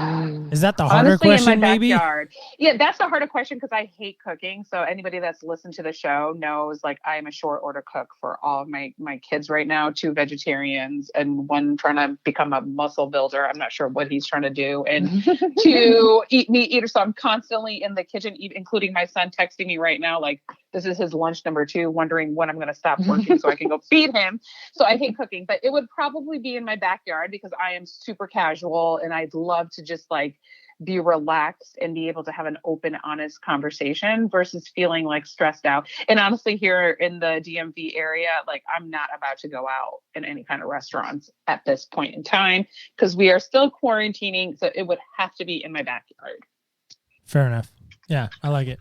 Is that the harder Honestly, question, in my maybe? backyard. Yeah, that's the harder question because I hate cooking. So anybody that's listened to the show knows I am a short order cook for all of my kids right now, 2 vegetarians and one trying to become a muscle builder. I'm not sure what he's trying to do. And 2 eat meat eater. So I'm constantly in the kitchen, including my son texting me right now, this is his lunch number 2, wondering when I'm going to stop working so I can go feed him. So I hate cooking, but it would probably be in my backyard because I am super casual and I'd love to just be relaxed and be able to have an open, honest conversation versus feeling stressed out. And honestly, here in the DMV area, I'm not about to go out in any kind of restaurants at this point in time because we are still quarantining. So it would have to be in my backyard. Fair enough. Yeah, I like it.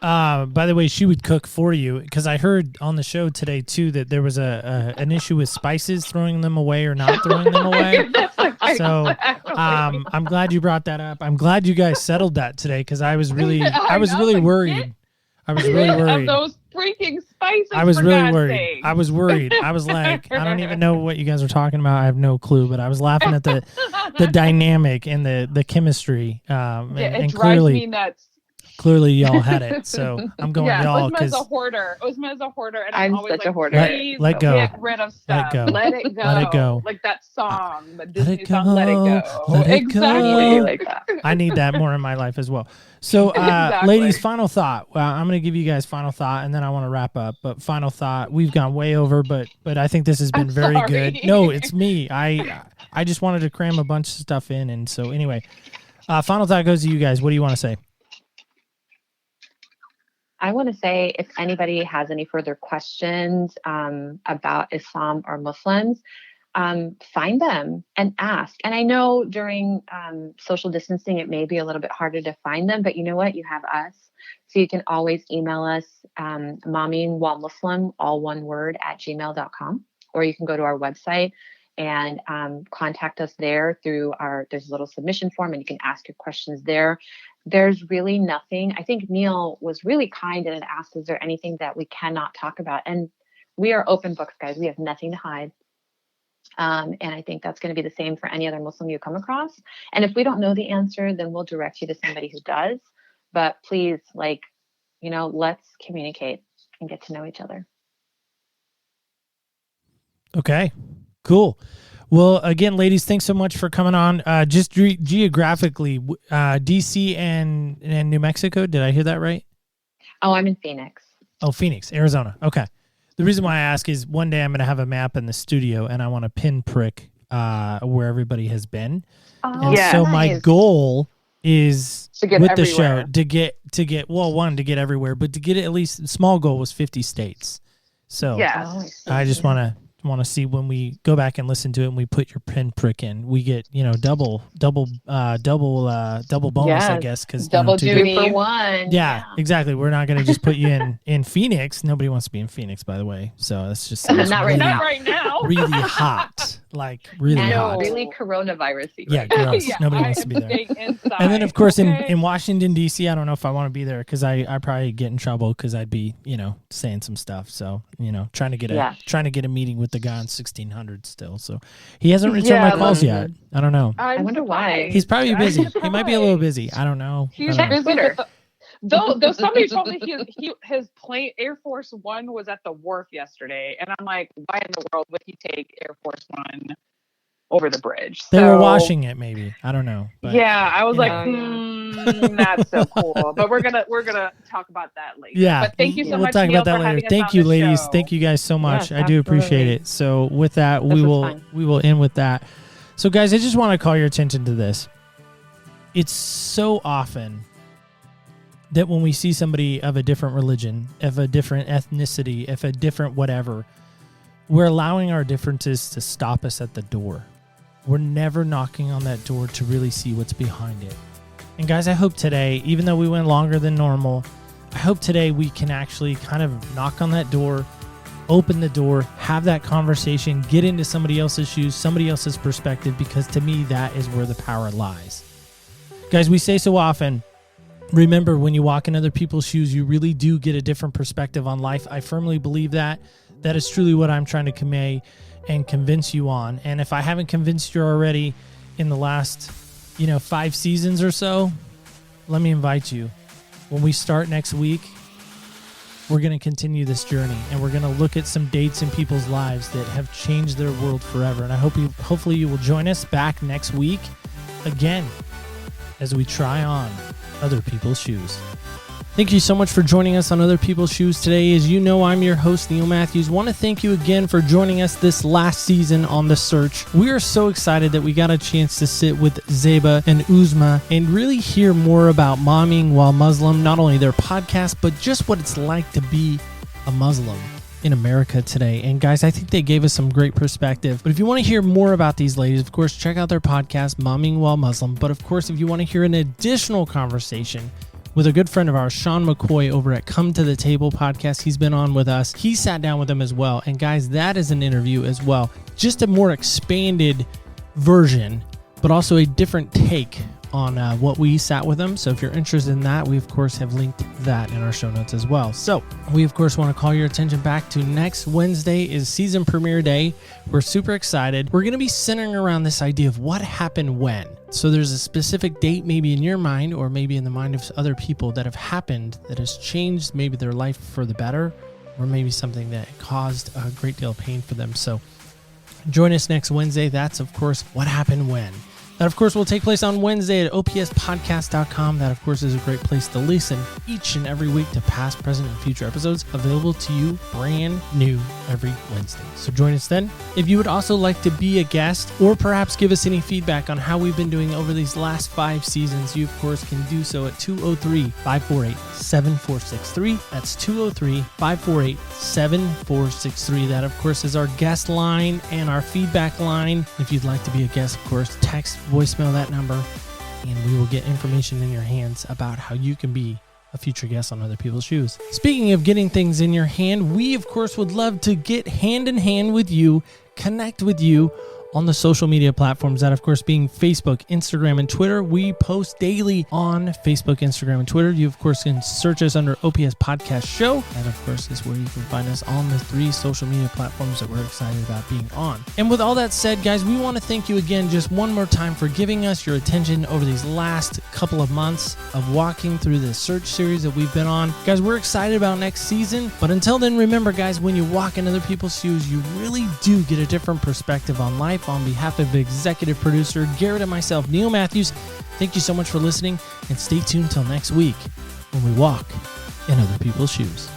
By the way, she would cook for you because I heard on the show today too that there was an issue with spices, throwing them away or not throwing them away. So I'm glad you brought that up. I'm glad you guys settled that today because I was really worried. I was really worried. Of those freaking spices. I was really worried. I was worried. I was like, I don't even know what you guys are talking about. I have no clue. But I was laughing at the dynamic and the chemistry. It drives clearly, me nuts. Clearly, y'all had it, so I'm going y'all. Uzma is a hoarder. Uzma is a hoarder, and I'm always such a hoarder. Let go. Get rid of stuff. Let it go. Let it go. Like that song, the Disney song, "Let It Go." Exactly. Like that. I need that more in my life as well. So, Exactly. ladies, final thought. I'm going to give you guys final thought, and then I want to wrap up. But final thought. We've gone way over, but I think this has been very sorry. good. No, it's me. I just wanted to cram a bunch of stuff in, and so anyway, final thought goes to you guys. What do you want to say? I want to say if anybody has any further questions about Islam or Muslims, find them and ask. And I know during social distancing, it may be a little bit harder to find them, but you know what? You have us. So you can always email us, mommingwhilemuslim, all one word, @gmail.com. Or you can go to our website and contact us there through there's a little submission form and you can ask your questions there. There's really nothing. I think Neil was really kind and asked, is there anything that we cannot talk about? And we are open books, guys. We have nothing to hide. And I think that's going to be the same for any other Muslim you come across. And if we don't know the answer, then we'll direct you to somebody who does. But please, let's communicate and get to know each other. Okay, cool. Well, again, ladies, thanks so much for coming on. Just geographically, DC and New Mexico. Did I hear that right? Oh, I'm in Phoenix. Oh, Phoenix, Arizona. Okay. The reason why I ask is one day I'm going to have a map in the studio and I want to pinprick where everybody has been. Oh, and so nice. my goal is To get with everywhere. the show to get one, to get everywhere, but to get it at least, small goal was 50 states. So Yes. I just want to want to see when we go back and listen to it and we put your pinprick in, we get, double bonus, I guess. Cause double duty two for one. Yeah, exactly. We're not going to just put you in Phoenix. Nobody wants to be in Phoenix, by the way. So that's just Not right now. really hot, like really hot. Really coronavirus-y. Yeah, gross. Nobody wants to be there. And then, of course, in Washington, D.C., I don't know if I want to be there because I probably get in trouble because I'd be, saying some stuff. So, trying to get a meeting with the guy on 1600 still. So he hasn't returned my calls yet. I don't know. I wonder why. He's probably busy. He might be a little busy. I don't know. He's busy. Though somebody told me his plane Air Force One was at the wharf yesterday, and I'm like, why in the world would he take Air Force One over the bridge? They were washing it, maybe. I don't know. But, yeah, I was like, not so cool. But we're gonna talk about that later. Yeah, but thank you so we'll much. Talk Neil, about that later. Thank you, ladies. Thank you guys so much. Yes, I do appreciate it. So with that, we will end with that. So guys, I just want to call your attention to this. It's so often that when we see somebody of a different religion, of a different ethnicity, of a different whatever, we're allowing our differences to stop us at the door. We're never knocking on that door to really see what's behind it. And guys, I hope today, even though we went longer than normal, I hope today we can actually kind of knock on that door, open the door, have that conversation, get into somebody else's shoes, somebody else's perspective, because to me, that is where the power lies. Guys, we say so often, remember, when you walk in other people's shoes, you really do get a different perspective on life. I firmly believe that. That is truly what I'm trying to convey and convince you on. And if I haven't convinced you already in the last, 5 seasons or so, let me invite you. When we start next week, we're going to continue this journey, and we're going to look at some dates in people's lives that have changed their world forever. And I hopefully you will join us back next week again as we try on other people's shoes. Thank you so much for joining us on Other People's Shoes today. As you know, I'm your host, Neil Matthews. Want to thank you again for joining us this last season on The Search. We are so excited that we got a chance to sit with Zaiba and Uzma and really hear more about momming while Muslim, not only their podcast, but just what it's like to be a Muslim in America today. And guys, I think they gave us some great perspective. But if you want to hear more about these ladies, of course, check out their podcast, Momming While Muslim. But of course, if you want to hear an additional conversation with a good friend of ours, Sean McCoy, over at Come to the Table podcast, he's been on with us. He sat down with them as well. And guys, that is an interview as well. Just a more expanded version, but also a different take on what we sat with them. So if you're interested in that, we of course have linked that in our show notes as well. So we of course want to call your attention back to next Wednesday is season premiere day. We're super excited. We're going to be centering around this idea of what happened when. So there's a specific date maybe in your mind or maybe in the mind of other people that have happened that has changed maybe their life for the better, or maybe something that caused a great deal of pain for them. So join us next Wednesday. That's of course what happened when. That, of course, will take place on Wednesday at opspodcast.com. That, of course, is a great place to listen each and every week to past, present, and future episodes available to you brand new every Wednesday. So join us then. If you would also like to be a guest or perhaps give us any feedback on how we've been doing over these last 5 seasons, you, of course, can do so at 203-548-7463. That's 203-548-7463. That, of course, is our guest line and our feedback line. If you'd like to be a guest, of course, text, voicemail that number, and we will get information in your hands about how you can be a future guest on Other People's Shoes. Speaking of getting things in your hand, we of course would love to get hand in hand with you, connect with you on the social media platforms, that of course being Facebook, Instagram, and Twitter. We post daily on Facebook, Instagram, and Twitter. You of course can search us under OPS Podcast Show. That of course is where you can find us on the 3 social media platforms that we're excited about being on. And with all that said, guys, we want to thank you again just one more time for giving us your attention over these last couple of months of walking through this search series that we've been on. Guys, we're excited about next season. But until then, remember, guys, when you walk in other people's shoes, you really do get a different perspective on life. On behalf of executive producer Garrett and myself, Neil Matthews, thank you so much for listening, and stay tuned till next week when we walk in other people's shoes.